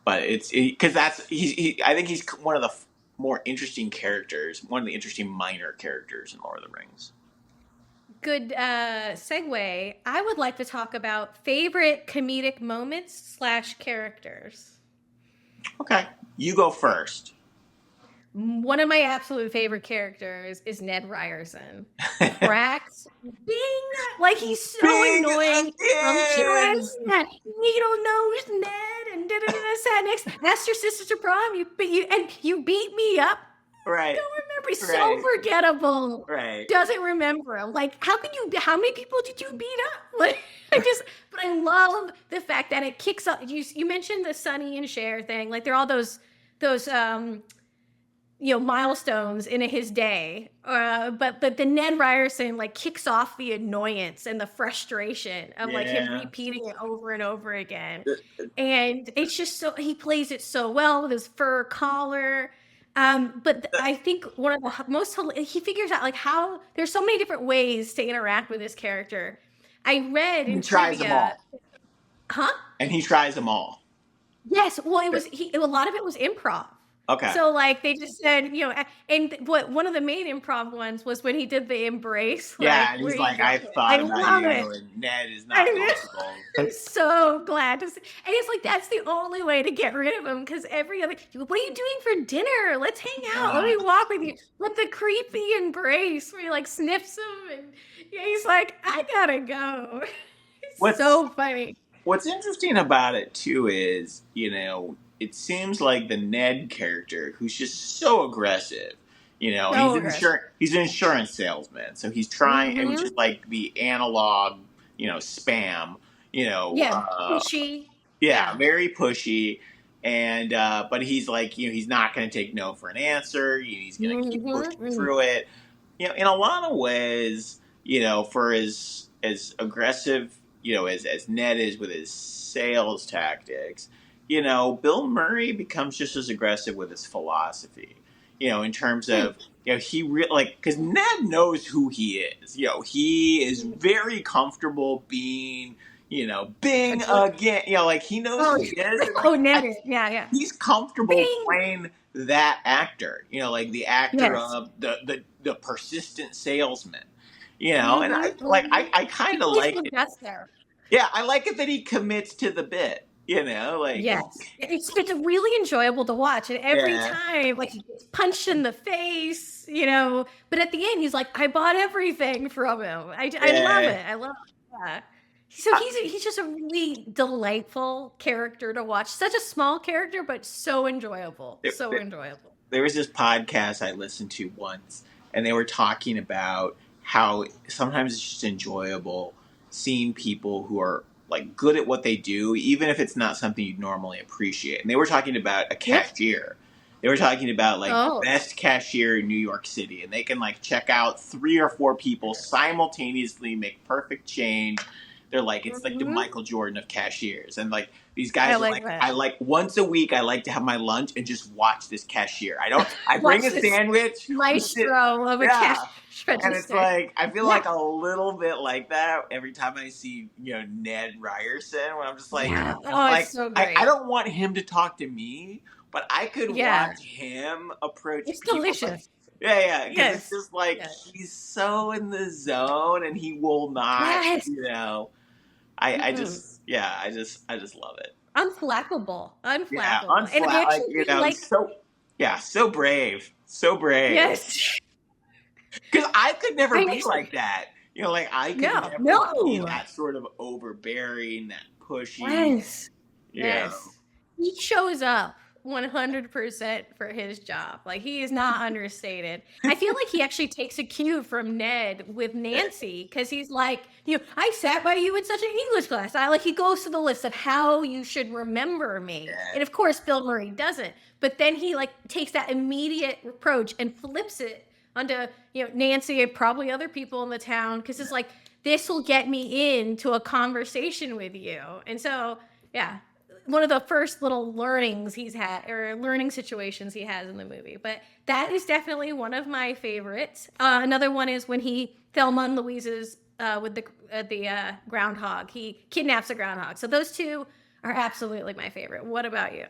it's because I think he's one of the more interesting characters, one of the interesting minor characters in Lord of the Rings. Good segue. I would like to talk about favorite comedic moments / characters. Okay, you go first. One of my absolute favorite characters is Ned Ryerson. Cracks bing, like he's so annoying. That needle nosed Ned and sat next. Asked your sister to prom. You beat me up. Right. Don't remember. He's so Right. forgettable. Right. Doesn't remember him. Like, how many people did you beat up? Like, but I love the fact that it kicks up. You mentioned the Sonny and Cher thing. Like, they're all those milestones in his day. But the Ned Ryerson like kicks off the annoyance and the frustration of like him Yeah. repeating it over and over again. And it's just so he plays it so well with his fur collar. But I think one of the most he figures out like how there's so many different ways to interact with this character. I read He in tries them trivia, all. huh? And he tries them all. Yes, well, a lot of it was improv. Okay. So like they just said, and what one of the main improv ones was when he did the embrace, Yeah, like and where he's he like, goes. I I thought about love it. you, and Ned is not I possible. am so glad to see. And it's like that's the only way to get rid of him because every other, what are you doing for dinner? Let's hang out. Let Uh, me walk with you. Let the creepy embrace where he like sniffs him and he's like, I gotta go. It's what's so funny. What's interesting about it too is, it seems like the Ned character, who's just so aggressive, So aggressive. he's an insurance salesman, so he's trying, and which Mm-hmm. is like the analog, spam, you know, Yeah, uh, pushy. yeah, Yeah. very pushy, and but he's like, he's not going to take no for an answer. He's going to keep pushing Mhm. through it. In a lot of ways, for as aggressive, as Ned is with his sales tactics, Bill Murray becomes just as aggressive with his philosophy. In terms Mm. of he like because Ned knows who he is. He is very comfortable being A Bing jerk. again. Like he knows Oh, who he is, and like oh, Ned is. Yeah, yeah. he's comfortable Bing. playing that actor. Like the actor Yes. of the persistent salesman. And Mm-hmm. Mm-hmm. I He kind of plays like the it. best there. Yeah, I like it that he commits to the bit. Like Yes. It's really enjoyable to watch. And every yeah, time, like he gets punched in the face. But at the end, he's like, I bought everything from him. I love yeah. it. I love it. Yeah. So he's just a really delightful character to watch. Such a small character, but so enjoyable. There, So there, enjoyable. there was this podcast I listened to once, and they were talking about how sometimes it's just enjoyable seeing people who are like good at what they do, even if it's not something you'd normally appreciate. And they were talking about a Yep. cashier. They were talking about like the Oh. best cashier in New York City, and they can like check out 3 or 4 people simultaneously, make perfect change. They're like, it's like the Mhm. Michael Jordan of cashiers, and like these I guys are like like, that. I like once a week I like to have my lunch and just watch this cashier. I bring Watch a this sandwich, we sit, maestro of a cash yeah, and it's register. like I feel Yeah. like a little bit like that every time I see Ned Ryerson, when I'm just Yeah. Oh, it's so I great. don't want him to talk to me, but I could Yeah. watch him approach It's people. Like, delicious. yeah, because it's Yes. just like Yes. he's so in the zone, and he will not, Yes. I Mm-mm. just I just love it. Unflappable. Yeah, Unflappable. And I unflat, like actually really like, so yeah, so brave, so brave. yes. Because I could never I be actually, like that. Like I could no, never be no. that sort of overbearing, that pushy. Yes. You know. Yes. He shows up 100% for his job. Like he is not understated. I feel like he actually takes a cue from Ned with Nancy because he's like, I sat by you in such an English class. He goes to the list of how you should remember me. Yeah. And of course, Bill Murray doesn't. But then he like takes that immediate approach and flips it onto, Nancy and probably other people in the town because it's like, this will get me into a conversation with you. And so, yeah, one of the first little learnings he's had or learning situations he has in the movie. But that is definitely one of my favorites. Another one is when he Thelma and Louise's with the groundhog. He kidnaps a groundhog. So those two are absolutely my favorite. What about you?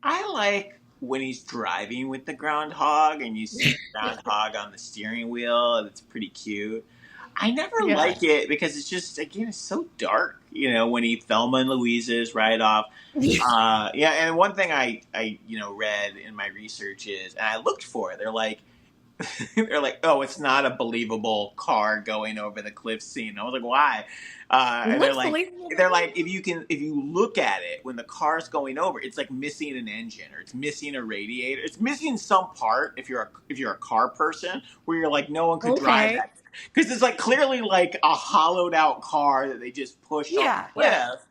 I like when he's driving with the groundhog and you see the groundhog on the steering wheel, and it's pretty cute. I never Yeah. like it because it's just, again, it's so dark. When he Thelma and Louise's right off. Yeah, and one thing I read in my research is, and I looked for it. They're like, they're like, oh, it's not a believable car going over the cliff scene. I was like, why? And Looks believable to they're like, me. if you look at it when the car's going over, it's like missing an engine or it's missing a radiator. It's missing some part. If you're a car person, where you're like, no one could drive Okay. that because it's like clearly like a hollowed out car that they just pushed off Yeah, a yeah. cliff.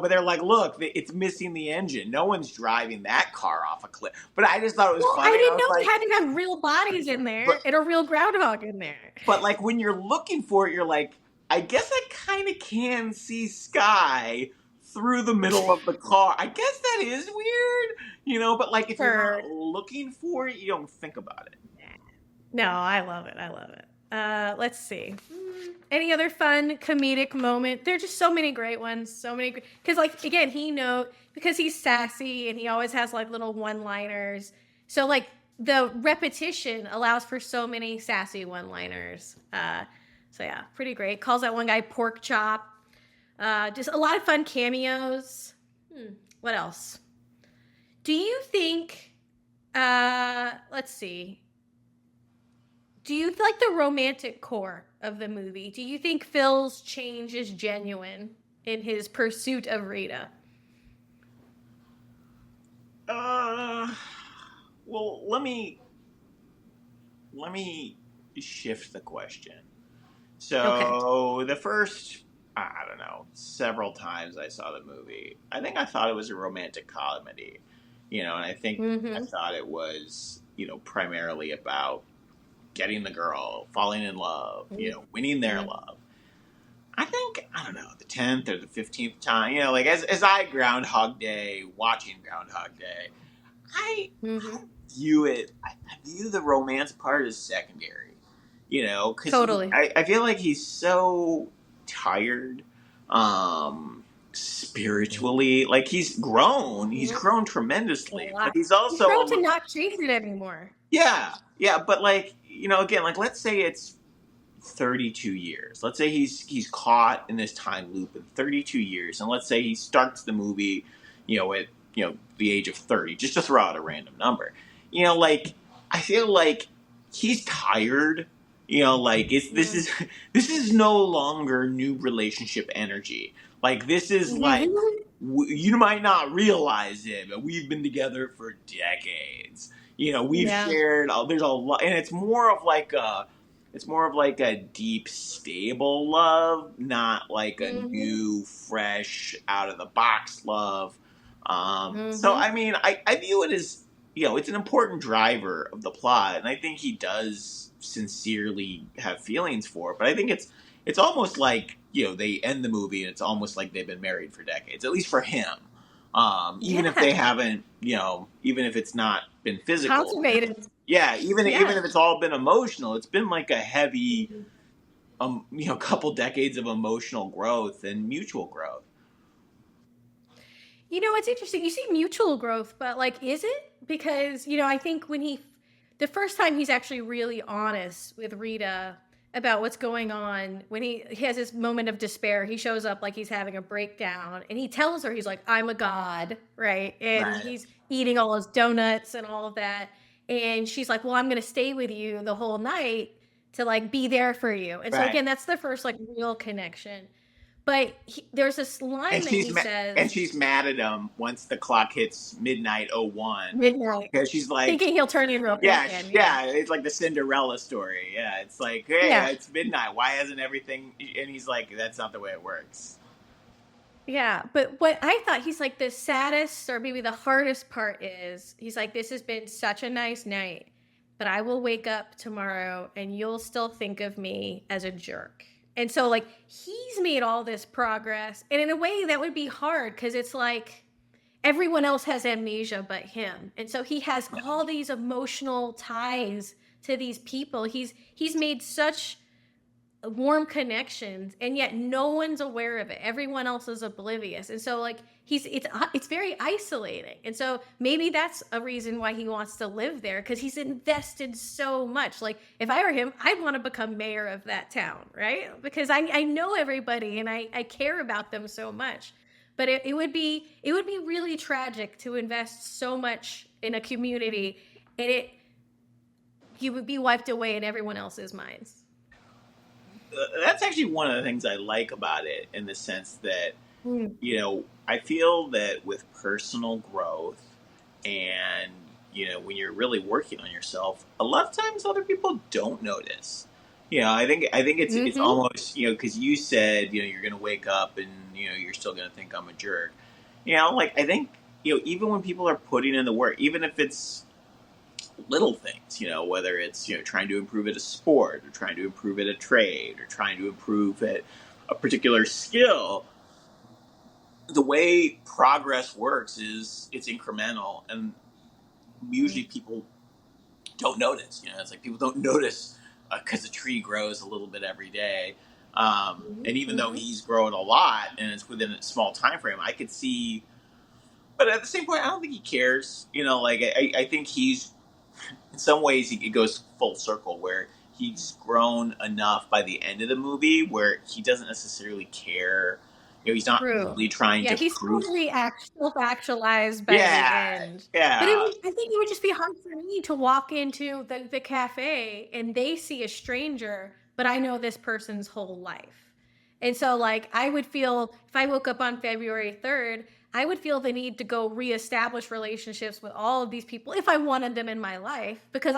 But they're like, look, it's missing the engine. No one's driving that car off a cliff. But I just thought it was Well, I funny. I didn't was know they like, had to have real bodies in there but and a real groundhog in there. like when you're looking for it, you're like, I guess I kind of can see sky through the middle of the car. I guess that is weird, but like if you're For not looking for it, you don't think about it. No, I love it. I love it. Let's see. Any other fun comedic moment? There are just so many great ones. So many, because like again, because he's sassy and he always has like little one-liners. So like the repetition allows for so many sassy one-liners. So yeah, pretty great. Calls that one guy pork chop. Just a lot of fun cameos. What else? Do you think? Let's see. Do you like the romantic core of the movie? Do you think Phil's change is genuine in his pursuit of Rita? Uh, well, let me shift the question. Okay. So the first, I don't know, several times I saw the movie, I think I thought it was a romantic comedy, and I think I Mm-hmm. thought it was, primarily about getting the girl, falling in love, winning their Mm-hmm. love. I think, I don't know, the 10th or the 15th time, like as I watching Groundhog Day, I Mm-hmm. I view the romance part as secondary, because Totally. I feel like he's so tired, spiritually. Like he's Mhm. grown A tremendously, but lot. he's He's also grown to not chase it anymore. yeah, yeah. But like, again, like let's say it's 32 years. Let's say he's caught in this time loop in 32 years, and let's say he starts the movie, at the age of 30, just to throw out a random number. Like I feel like he's tired. Like this Mm. is this is no longer new relationship energy. Like this is like Mhm. you might not realize it, but we've been together for decades. We've Yeah. shared. There's a lot, and it's more of like a deep, stable love, not like a Mhm. new, fresh, out of the box love. So Mhm. I mean, I view it as it's an important driver of the plot, and I think he does sincerely have feelings for it. But I think it's almost like they end the movie, and it's almost like they've been married for decades, at least for him. Even if they Yeah. haven't, even if it's not been physical, Consummated. yeah, even Yeah. if it's all been emotional, it's been like a heavy, couple decades of emotional growth and mutual growth. It's interesting. You see mutual growth, but like, is it? Because, I think the first time he's actually really honest with Rita about what's going on, when he has this moment of despair, he shows up like he's having a breakdown and he tells her, he's like, I'm a god, right? And Right, he's eating all his donuts and all of that. And she's like, well, I'm going to stay with you the whole night to like be there for you. And so, right. again, that's the first like real connection. But there's this line And that he says, she's mad at him once the clock hits midnight 01 midnight, because she's like, thinking he'll turn in real quick. yeah, And yeah, yeah, it's like the Cinderella story. Yeah, it's like, hey, yeah, it's midnight. Why hasn't everything? And he's like, that's not the way it works. yeah. But what I thought, he's like, the saddest or maybe the hardest part is, he's like, this has been such a nice night, but I will wake up tomorrow and you'll still think of me as a jerk. And so, like, he's made all this progress. And in a way, that would be hard because it's like everyone else has amnesia but him. And so he has Yeah. all these emotional ties to these people. He's made such warm connections, and yet no one's aware of it. Everyone else is oblivious. And so like it's very isolating. And so maybe that's a reason why he wants to live there, because he's invested so much. Like if I were him, I'd want to become mayor of that town, right? Because I know everybody and I care about them so much. But it would be really tragic to invest so much in a community and it he would be wiped away in everyone else's minds. That's actually one of the things I like about it, in the sense that, Mm. I feel that with personal growth, and, when you're really working on yourself, a lot of times other people don't notice. I think it's Mm-hmm. almost, because you said, you're going to wake up and, you're still going to think I'm a jerk. Like, I think, even when people are putting in the work, even if it's little things, whether it's, trying to improve at a sport, or trying to improve at a trade, or trying to improve at a particular skill, the way progress works is it's incremental, and usually people don't notice. It's like people don't notice, because a tree grows a little bit every day. And even though Mm-hmm. he's growing a lot and it's within a small time frame, I could see. But at the same point, I don't think he cares. Like, I think he's, in some ways, it goes full circle, where he's grown enough by the end of the movie where he doesn't necessarily care. He's not True. really trying Yeah, to he's prove. totally self-actualized by the Yeah, end. But yeah. I think it would just be hard for me to walk into the cafe and they see a stranger, but I know this person's whole life. And so, like, I would feel if I woke up on February 3rd, I would feel the need to go reestablish relationships with all of these people if I wanted them in my life. Because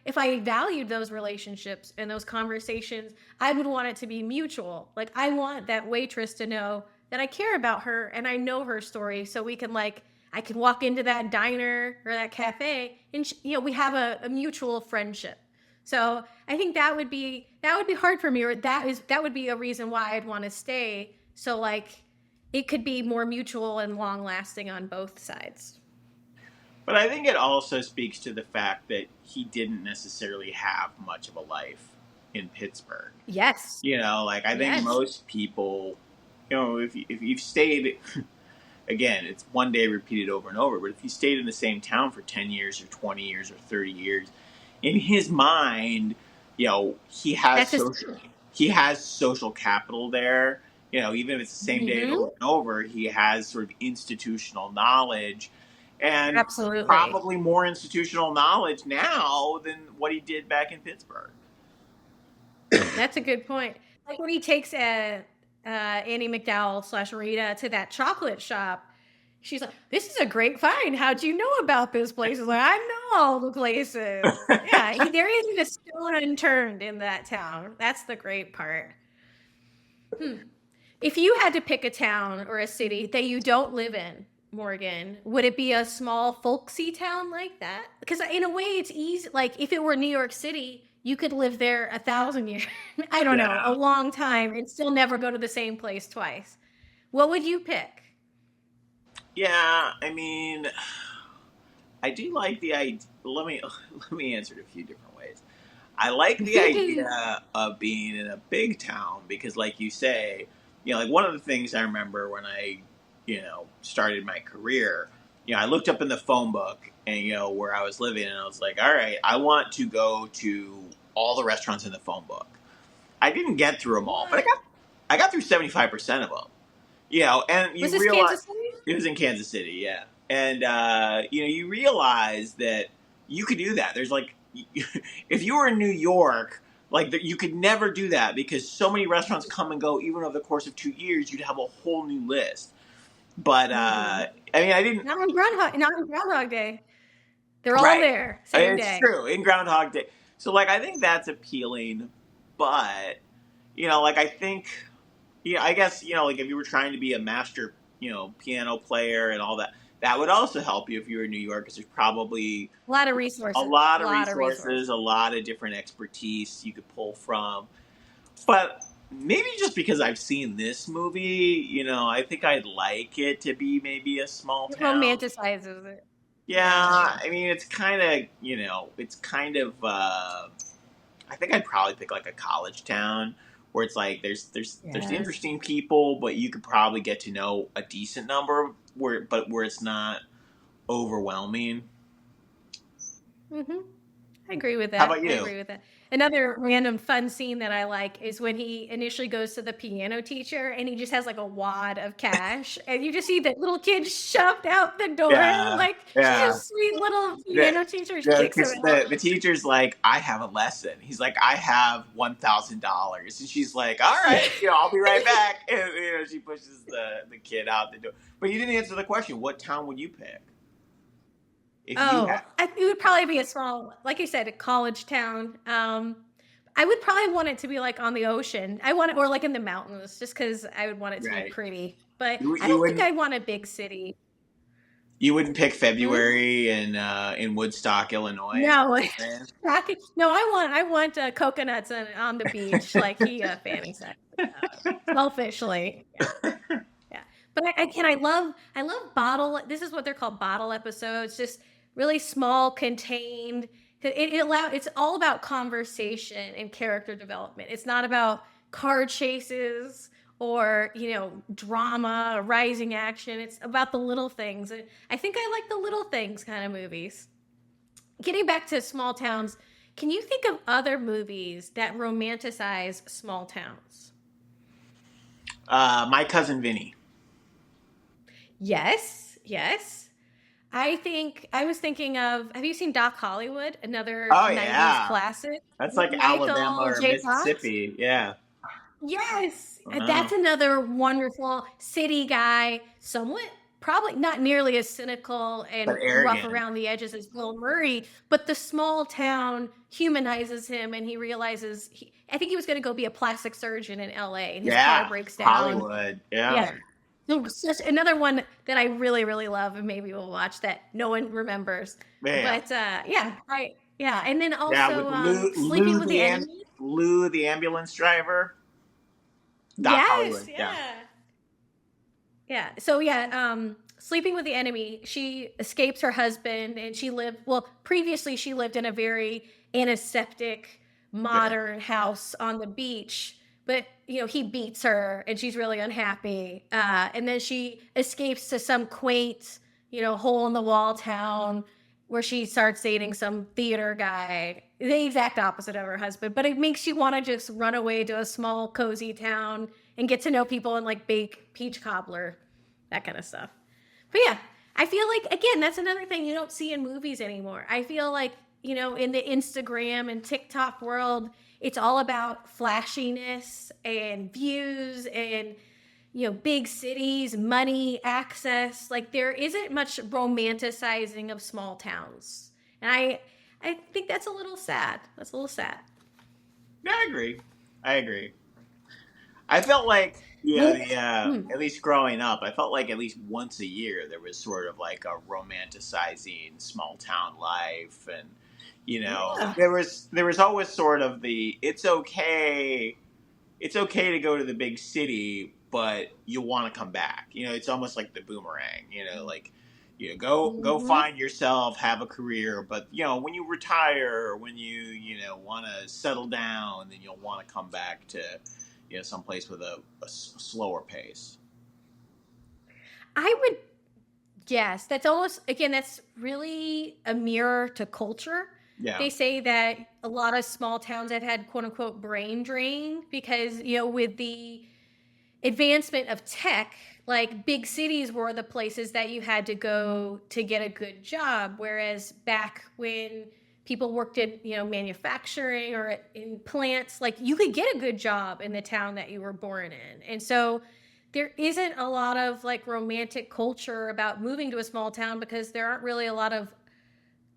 if I valued those relationships and those conversations, I would want it to be mutual. Like, I want that waitress to know that I care about her and I know her story, so we can, like, I can walk into that diner or that cafe and we have a mutual friendship. So I think that would be hard for me, or that would be a reason why I'd want to stay. So, like, it could be more mutual and long lasting on both sides. But I think it also speaks to the fact that he didn't necessarily have much of a life in Pittsburgh. Yes. Like, I think Yes. most people, if you've stayed, again, it's one day repeated over and over, but if you stayed in the same town for 10 years or 20 years or 30 years, in his mind, he has That's his social he has social capital there. Even if it's the same day hmm over and over, he has sort of institutional knowledge, and Absolutely. probably more institutional knowledge now than what he did back in Pittsburgh. That's a good point. Like when he takes Annie McDowell slash Rita to that chocolate shop, she's like, "This is a great find. How'd you know about this place?" He's like, "I know all the places." Yeah, there isn't a stone unturned in that town. That's the great part. Hmm. If you had to pick a town or a city that you don't live in, Morgan, would it be a small folksy town like that? Because in a way, it's easy. Like if it were New York City, you could live there 1,000 years. I don't know, a Yeah. long time, and still never go to the same place twice. What would you pick? Yeah, I mean, I do like the idea. Let me answer it a few different ways. I like the idea of being in a big town because, like you say, like one of the things I remember when I, started my career, I looked up in the phone book and, where I was living, and I was like, all right, I want to go to all the restaurants in the phone book. I didn't get through them all, but What? I got through 75% of them. And Was you this realize Kansas City? it was in Kansas City, yeah. And you realize that you could do that. There's like, if you were in New York, like you could never do that because so many restaurants come and go. Even over the course of 2 years, you'd have a whole new list. But Mm-hmm. I mean, I didn't. Not on Groundhog Day. They're all Right. there, same It's day. true in Groundhog Day. So like, I think that's appealing, but like I think. Yeah, I guess, like if you were trying to be a master, piano player and all that, that would also help you if you were in New York because there's probably A lot of a resources. lot A of lot of resources, resources. a lot of different expertise you could pull from. But maybe just because I've seen this movie, I think I'd like it to be maybe a small It town. romanticizes it. Yeah, Yeah. I mean, it's kind of, it's kind of, I think I'd probably pick like a college town where it's like there's Yes. interesting people, but you could probably get to know a decent number where it's not overwhelming. hmm I agree with How that. about I you? agree with that. Another random fun scene that I like is when he initially goes to the piano teacher and he just has like a wad of cash, and you just see the little kid shoved out the door. Yeah, Like, she's a yeah. sweet little The, piano teacher. She the, kicks him 'cause out. the teacher's like, I have a lesson. He's like, I have $1,000, and she's like, all Yeah. right, I'll be right back. And she pushes the kid out the door. But you didn't answer the question. What town would you pick if you had? It would probably be a small, like I said, a college town. I would probably want it to be like on the ocean. I want it, or like in the mountains, just because I would want it to be Right. pretty. But I You don't think wouldn't I want a big city. you wouldn't pick Hmm? February in Woodstock, Illinois. Is that No, what you're saying? no. I want coconuts on the beach, like he fantasized about. Selfishly, yeah, yeah. But I love bottle. This is what they're called, bottle episodes. Just really small, contained. It's all about conversation and character development. It's not about car chases or drama, rising action. It's about the little things. I think I like the little things kind of movies. Getting back to small towns, can you think of other movies that romanticize small towns? My cousin Vinny. Yes, yes. I was thinking of, have you seen Doc Hollywood? Another Oh 90s yeah, classic that's with like Alabama Michael or J. Fox? Mississippi. Yeah. Yes, Oh, that's another wonderful city guy, somewhat probably not nearly as cynical but and rough arrogant. around the edges as Bill Murray, but the small town humanizes him and he realizes I think he was going to go be a plastic surgeon in LA and his car Yeah, breaks down. Hollywood. Yeah. Yeah. So such another one that I really, really love, and maybe we'll watch that no one remembers. Yeah. But yeah, and then Yeah, with also Sleeping with the Enemy. Lou the ambulance driver. Doc Yes, Hollywood. Yeah. yeah. Yeah. So yeah, Sleeping with the Enemy, she escapes her husband and previously she lived in a very antiseptic Sure. modern house on the beach, but he beats her and she's really unhappy. And then she escapes to some quaint, hole in the wall town where she starts dating some theater guy, the exact opposite of her husband, but it makes you want to just run away to a small cozy town and get to know people and like bake peach cobbler, that kind of stuff. But yeah, I feel like, again, that's another thing you don't see in movies anymore. I feel like, in the Instagram and TikTok world, it's all about flashiness and views and big cities, money, access. Like, there isn't much romanticizing of small towns. And I think that's a little sad. That's a little sad. Yeah, I agree. I agree. I felt like, Well, hmm. at least growing up, I felt like at least once a year there was sort of like a romanticizing small town life, and Yeah. there was always sort of the it's okay to go to the big city, but you want to come back. It's almost like the boomerang. Like go Hmm. find yourself, have a career, but when you retire, or when you want to settle down, then you'll want to come back to someplace with a slower pace. I would, yes, that's almost, again, that's really a mirror to culture. Yeah, They say that a lot of small towns have had quote unquote brain drain because, with the advancement of tech, like big cities were the places that you had to go to get a good job. Whereas back when people worked in, manufacturing or in plants, like you could get a good job in the town that you were born in. And so there isn't a lot of like romantic culture about moving to a small town because there aren't really a lot of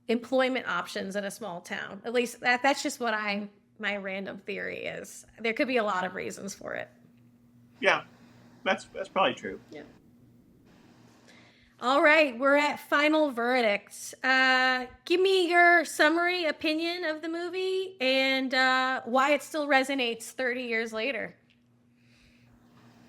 employment options in a small town. At least that's just what my random theory is. There could be a lot of reasons for it. yeah, that's probably true. Yeah. All right, we're at final verdicts. Give me your summary opinion of the movie and why it still resonates 30 years later.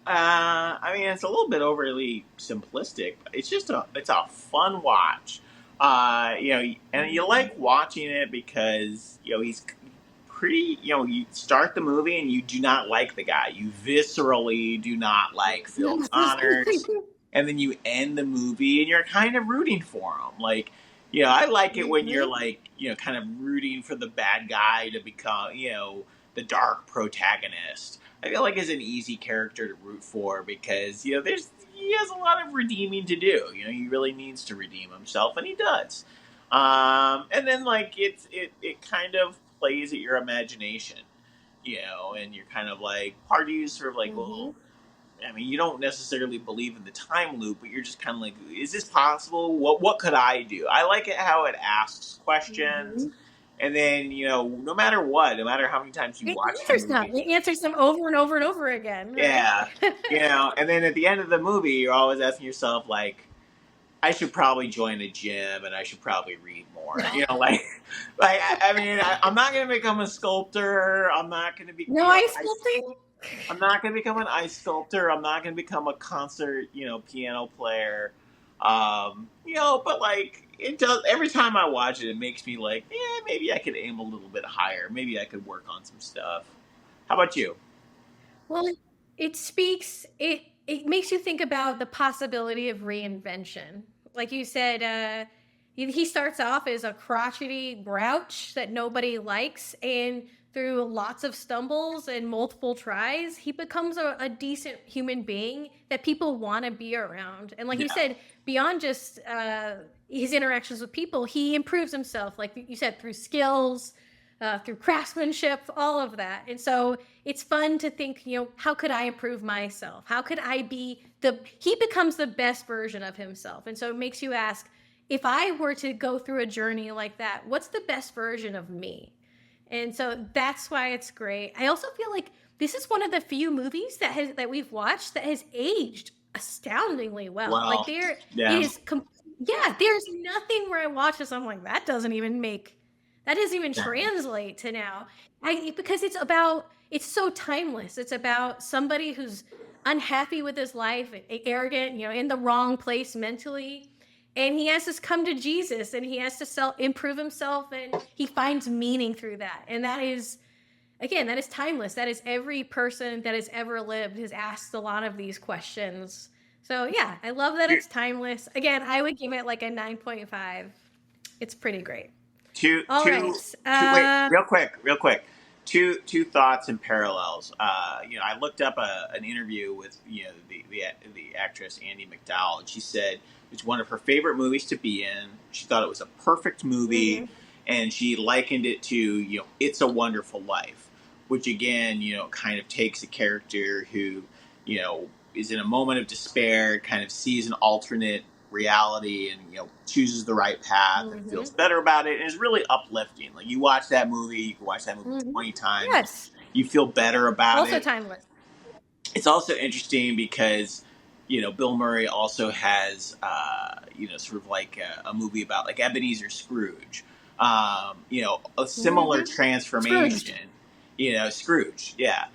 I mean, it's a little bit overly simplistic. It's a fun watch. And you like watching it because he's pretty. You start the movie and you do not like the guy. You viscerally do not like Phil Connors, and then you end the movie and you're kind of rooting for him. Like I like it when you're Mhm. like, kind of rooting for the bad guy to become, the dark protagonist. I feel like is an easy character to root for because, he has a lot of redeeming to do. He really needs to redeem himself, and he does. And then like it kind of plays at your imagination, and you're kind of like part of you is sort of like, well, Mhm. I mean, you don't necessarily believe in the time loop, but you're just kind of like, is this possible? What could I do? I like it how it asks questions, Mhm. and then no matter what, no matter how many times you It watch the answers them. movie, It answers them over and over and over again, right? yeah, and then at the end of the movie, you're always asking yourself like, I should probably join a gym and I should probably read more. I mean, I'm not gonna become a sculptor. I'm not gonna be, No ice sculpting? I'm not going to become an ice sculptor. I'm not going to become a concert, piano player. But like it does. Every time I watch it, it makes me like, yeah, maybe I could aim a little bit higher. Maybe I could work on some stuff. How about you? Well, it makes you think about the possibility of reinvention. Like you said, he starts off as a crotchety grouch that nobody likes, and through lots of stumbles and multiple tries, he becomes a decent human being that people want to be around. And like you Yeah. said, beyond just his interactions with people, he improves himself, like you said, through skills, through craftsmanship, all of that. And so it's fun to think, how could I improve myself? How could I be he becomes the best version of himself. And so it makes you ask, if I were to go through a journey like that, what's the best version of me? And so that's why it's great. I also feel like this is one of the few movies that we've watched that has aged astoundingly well. Like Well, there yeah. is yeah, there's nothing where I watch this I'm like that doesn't even translate to now. Because it's so timeless. It's about somebody who's unhappy with his life, arrogant, in the wrong place mentally, and he has to come to Jesus, and he has to improve himself, and he finds meaning through that. And that is, again, that is timeless. That is every person that has ever lived has asked a lot of these questions. So yeah, I love that Two, it's timeless. Again, I would give it like a 9.5. It's pretty great. two, All two, right. wait, real quick. Two thoughts and parallels. I looked up an interview with the actress Andy McDowell, and she said it's one of her favorite movies to be in. She thought it was a perfect movie, Mhm. and she likened it to It's a Wonderful Life, which again kind of takes a character who you know is in a moment of despair, kind of sees an alternate reality, and chooses the right path and feels Mhm. better about it, and is really uplifting. Like you watch that movie, you can watch that movie Mhm. 20 times, Yes. you feel better about Also it. timeless. It's also interesting because Bill Murray also has sort of like a movie about like Ebenezer Scrooge, a similar Mhm. Scrooged. transformation. Scrooge, yeah,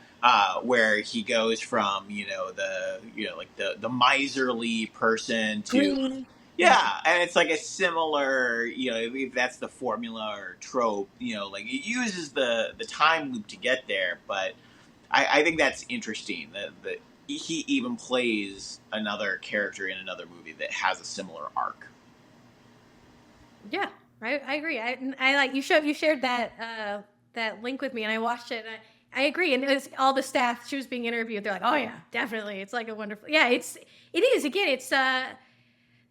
where he goes from like the miserly person to, Greedy. Yeah. yeah, and it's like a similar, if that's the formula or trope, like it uses the time loop to get there, but I think that's interesting that he even plays another character in another movie that has a similar arc. Yeah. I agree. I like you shared that link with me, and I watched it, and I agree. And it was all the staff, she was being interviewed, they're like, "Oh yeah, definitely. It's like a wonderful." Yeah, it is. Again, it's that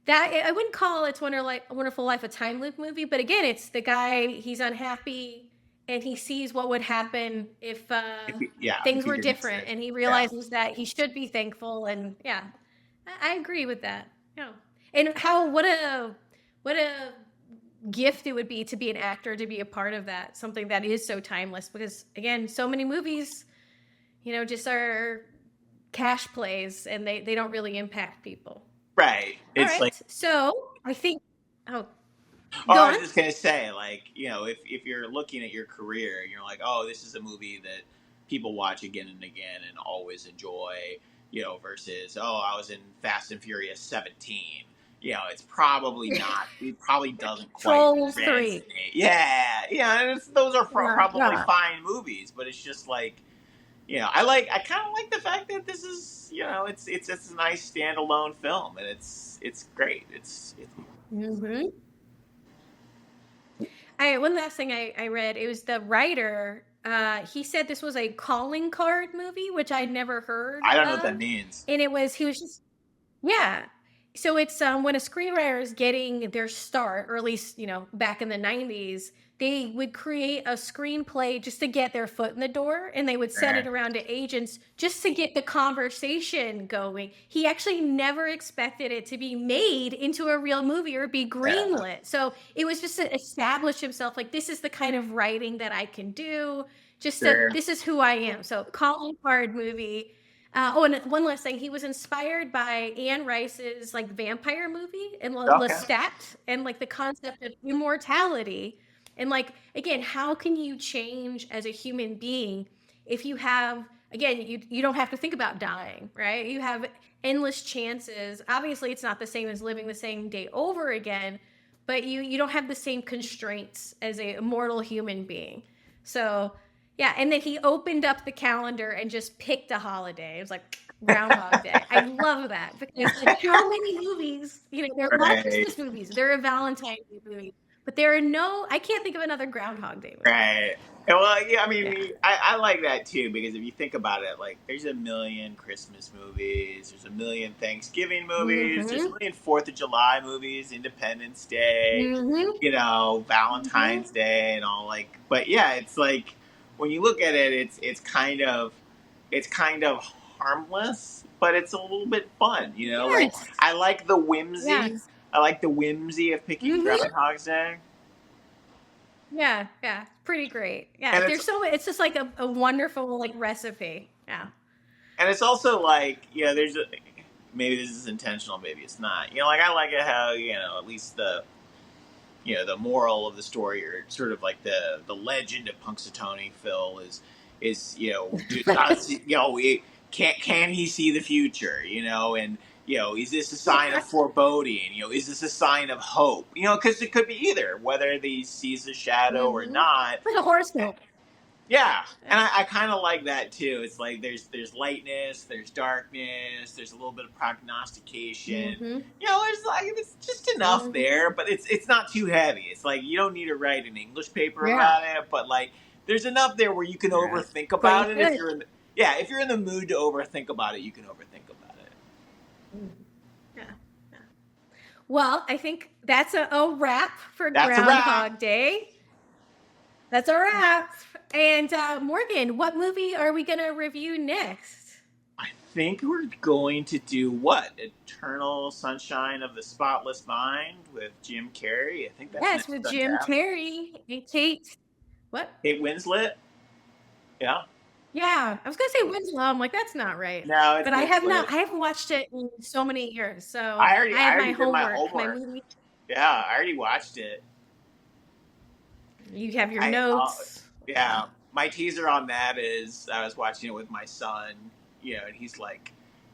I wouldn't call It's Wonderful Life a time loop movie, but again, it's the guy, he's unhappy, and he sees what would happen if If things he were didn't different, say, and he yeah, realizes that he should be thankful. And yeah, I agree with that. Yeah. And how what a gift it would be to be an actor, to be a part of that, something that is so timeless, because again, so many movies, just are cash plays, and they don't really impact people. right. All It's like, right. So I think. Oh, oh, go I was on. just gonna say, like, if you're looking at your career, you're like, oh, this is a movie that people watch again and again and always enjoy, versus, oh, I was in Fast and Furious 17. It's probably not. It probably doesn't quite Trolls 3. resonate. Yeah, yeah. And those are Yeah, probably yeah, fine movies, but it's just like, I kind of like the fact that this is, it's a nice standalone film, and it's great. It's hmm I one last thing I read, it was the writer. He said this was a calling card movie, which I'd never heard I don't know what that of, means. and he was just yeah. So it's when a screenwriter is getting their start, or at least, back in the 90s, they would create a screenplay just to get their foot in the door, and they would send it Right. around to agents just to get the conversation going. He actually never expected it to be made into a real movie or be Yeah. greenlit. So it was just to establish himself, like, this is the kind of writing that I can do. Sure. This is who I am. So calling card movie. Oh, and one last thing, he was inspired by Anne Rice's like vampire movie and Okay. Lestat, and like the concept of immortality, and like, again, how can you change as a human being if you have, again, you don't have to think about dying, right? You have endless chances. Obviously, it's not the same as living the same day over again, but you don't have the same constraints as a mortal human being. So yeah, and then he opened up the calendar and just picked a holiday. It was like Groundhog Day. I love that because, like, how many movies, there are a lot of Right. Christmas movies, there are Valentine's movies, but there are no, I can't think of another Groundhog Day movie. Right. And well, yeah, I mean, Yeah. I like that too because if you think about it, like, there's a million Christmas movies, there's a million Thanksgiving movies, there's a Mm-hmm. million Fourth of July movies, Independence Day, Mm-hmm. Valentine's Mm-hmm. Day, and all, like. But yeah, it's like when you look at it, it's kind of harmless, but it's a little bit fun. Like, Yes. I like the whimsy. Yes. I like the whimsy of picking Mm-hmm. Groundhog's Day, Yeah. Yeah. Pretty great. Yeah. and it's It's just like a wonderful like recipe. Yeah. and it's also like, maybe this is intentional, maybe it's not. Like, I like it how, at least the moral of the story, or sort of like the legend of Punxsutawney Phil is does, can he see the future, and is this a sign of foreboding, is this a sign of hope, because it could be either, whether he sees a shadow or Mm-hmm. not. Like a horoscope. Yeah, and Yeah. I kind of like that too. It's like there's lightness, there's darkness, there's a little bit of prognostication. Mm-hmm. There's like, it's just enough Mm-hmm. there, but it's not too heavy. It's like you don't need to write an English paper Yeah. about it, but like there's enough there where you can Yeah. overthink But you about it if could. you're in. Yeah, if you're in the mood to overthink about it, you can overthink about it. Mhm. Yeah. Yeah. Well, I think that's a wrap for That's a wrap. Groundhog Day. That's a wrap. And Morgan, what movie are we going to review next? I think we're going to do what? Eternal Sunshine of the Spotless Mind with Jim Carrey. I think that's Yes, next with on Jim tap. Carrey and Kate. What? Kate Winslet. Yeah. Yeah, I was gonna say Winslow. I'm like, that's not right. No, it's But I have Winslet. not. I haven't watched it in so many years, so I I have my already did my homework. My homework. movie. Yeah, I already watched it. You have your I notes. Yeah. My teaser on that is I was watching it with my son, and he's like,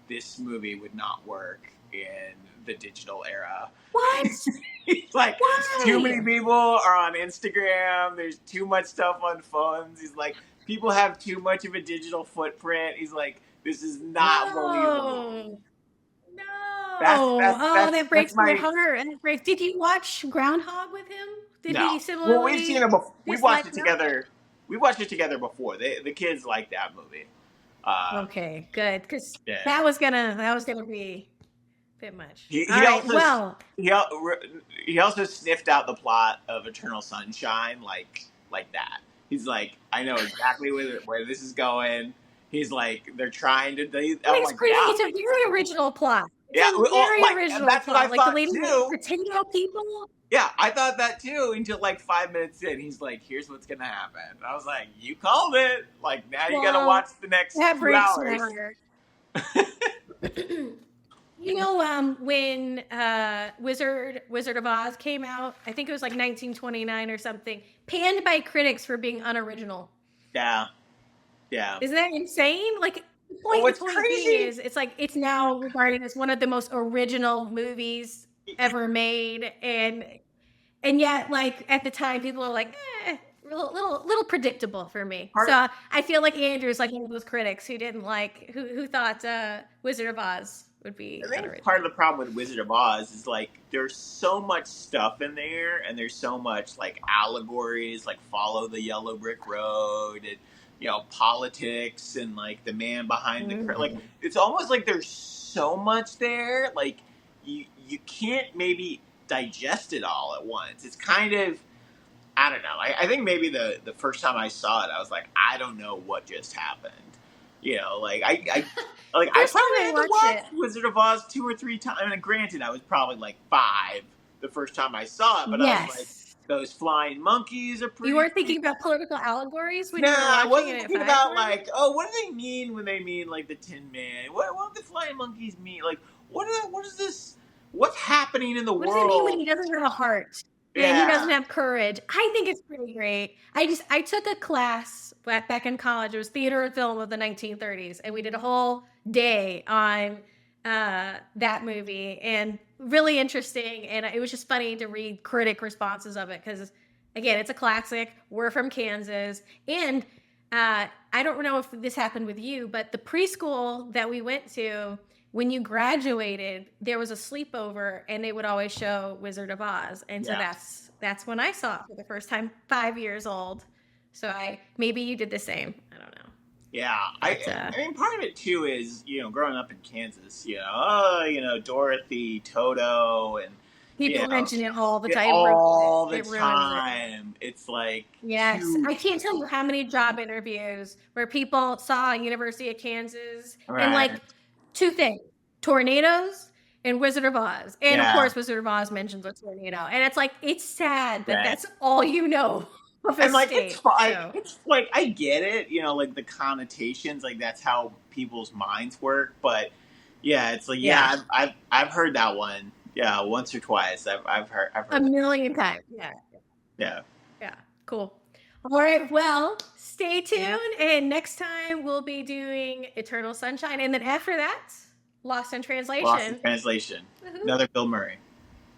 "This movie would not work in the digital era." What? He's like, too many Why? people are on Instagram. There's too much stuff on phones. He's like, people have too much of a digital footprint. He's like, this is not believable. No. No. That's that's Oh, that's that that's breaks my my heart. That breaks. Did you watch Groundhog with him? Did no. he Well, we've seen similarly it before. We watched dislike it Groundhog? together. We watched it together before. The kids like that movie. Okay, good. Because Yeah. that was gonna be a bit much. All He right. also Well, he al- he also sniffed out the plot of Eternal Sunshine like that. He's like, I know exactly where this is going. He's like, they're trying to. I'm like, yeah, it's a very original plot. It's yeah. a very And original that's what I plot. Like the thought lady with too. potato people. Yeah, I thought that too until like 5 minutes in. He's like, here's what's gonna happen. And I was like, you called it. Like, now you gotta Well, watch the next that two breaks my hours. heart. When Wizard of Oz came out, I think it was like 1929 or something, panned by critics for being unoriginal. Yeah, yeah. Isn't that insane? Like Well, the what's point being crazy? is it's like it's now regarded as one of the most original movies ever made, and yet, like, at the time, people are like, little predictable for me. Part So I feel like Andrew's like one of those critics who didn't like who thought Wizard of Oz would be I think part of unoriginal. the problem with Wizard of Oz is like there's so much stuff in there, and there's so much like allegories, like follow the yellow brick road, and politics, and like the man behind the like. Mhm. It's almost like there's so much there, like you can't maybe digest it all at once. It's kind of, I don't know. I think maybe the first time I saw it, I was like, I don't know what just happened. Like I First probably time I had to watched watch it, Wizard of Oz 2 or 3 times. I mean, granted, I was probably like 5 the first time I saw it, but I was like, yes. those flying monkeys are You pretty weren't thinking about political allegories when Nah, you were I watching it wasn't at thinking 5, about were you? like, oh, what do they mean when they mean like the Tin Man? What do the flying monkeys mean? Like, what is this? What's happening in the What does it mean when world? he doesn't have a heart and he doesn't Yeah, have courage? I think it's pretty great. I took a class back in college. It was theater and film of the 1930s, and we did a whole day on that movie, and really interesting. And it was just funny to read critic responses of it because, again, it's a classic. We're from Kansas, and I don't know if this happened with you, but the preschool that we went to, when you graduated, there was a sleepover and they would always show Wizard of Oz. And so yeah, that's when I saw it for the first time, 5 years old. So maybe you did the same. I don't know. yeah. But I mean, part of it too is growing up in Kansas. Dorothy, Toto, and you people know mention it all the time. all the It ruins it. time. It's like Yes. I huge, can't tell you how many job interviews where people saw University of Kansas and right? like two things: tornadoes and Wizard of Oz. And of Yeah, course, Wizard of Oz mentions a tornado. And it's like, it's sad that right. that's all you know of a And like it's state. fine. So, It's like I get it, like the connotations, like that's how people's minds work. But yeah, it's like yeah, yeah, I've heard that one. Yeah, once or twice. I've a heard that. million times. Yeah, Yeah. yeah, cool. All right, well, stay tuned. And next time we'll be doing Eternal Sunshine. And then after that, Lost in Lost in Translation. Translation. Woohoo. Another Bill Murray.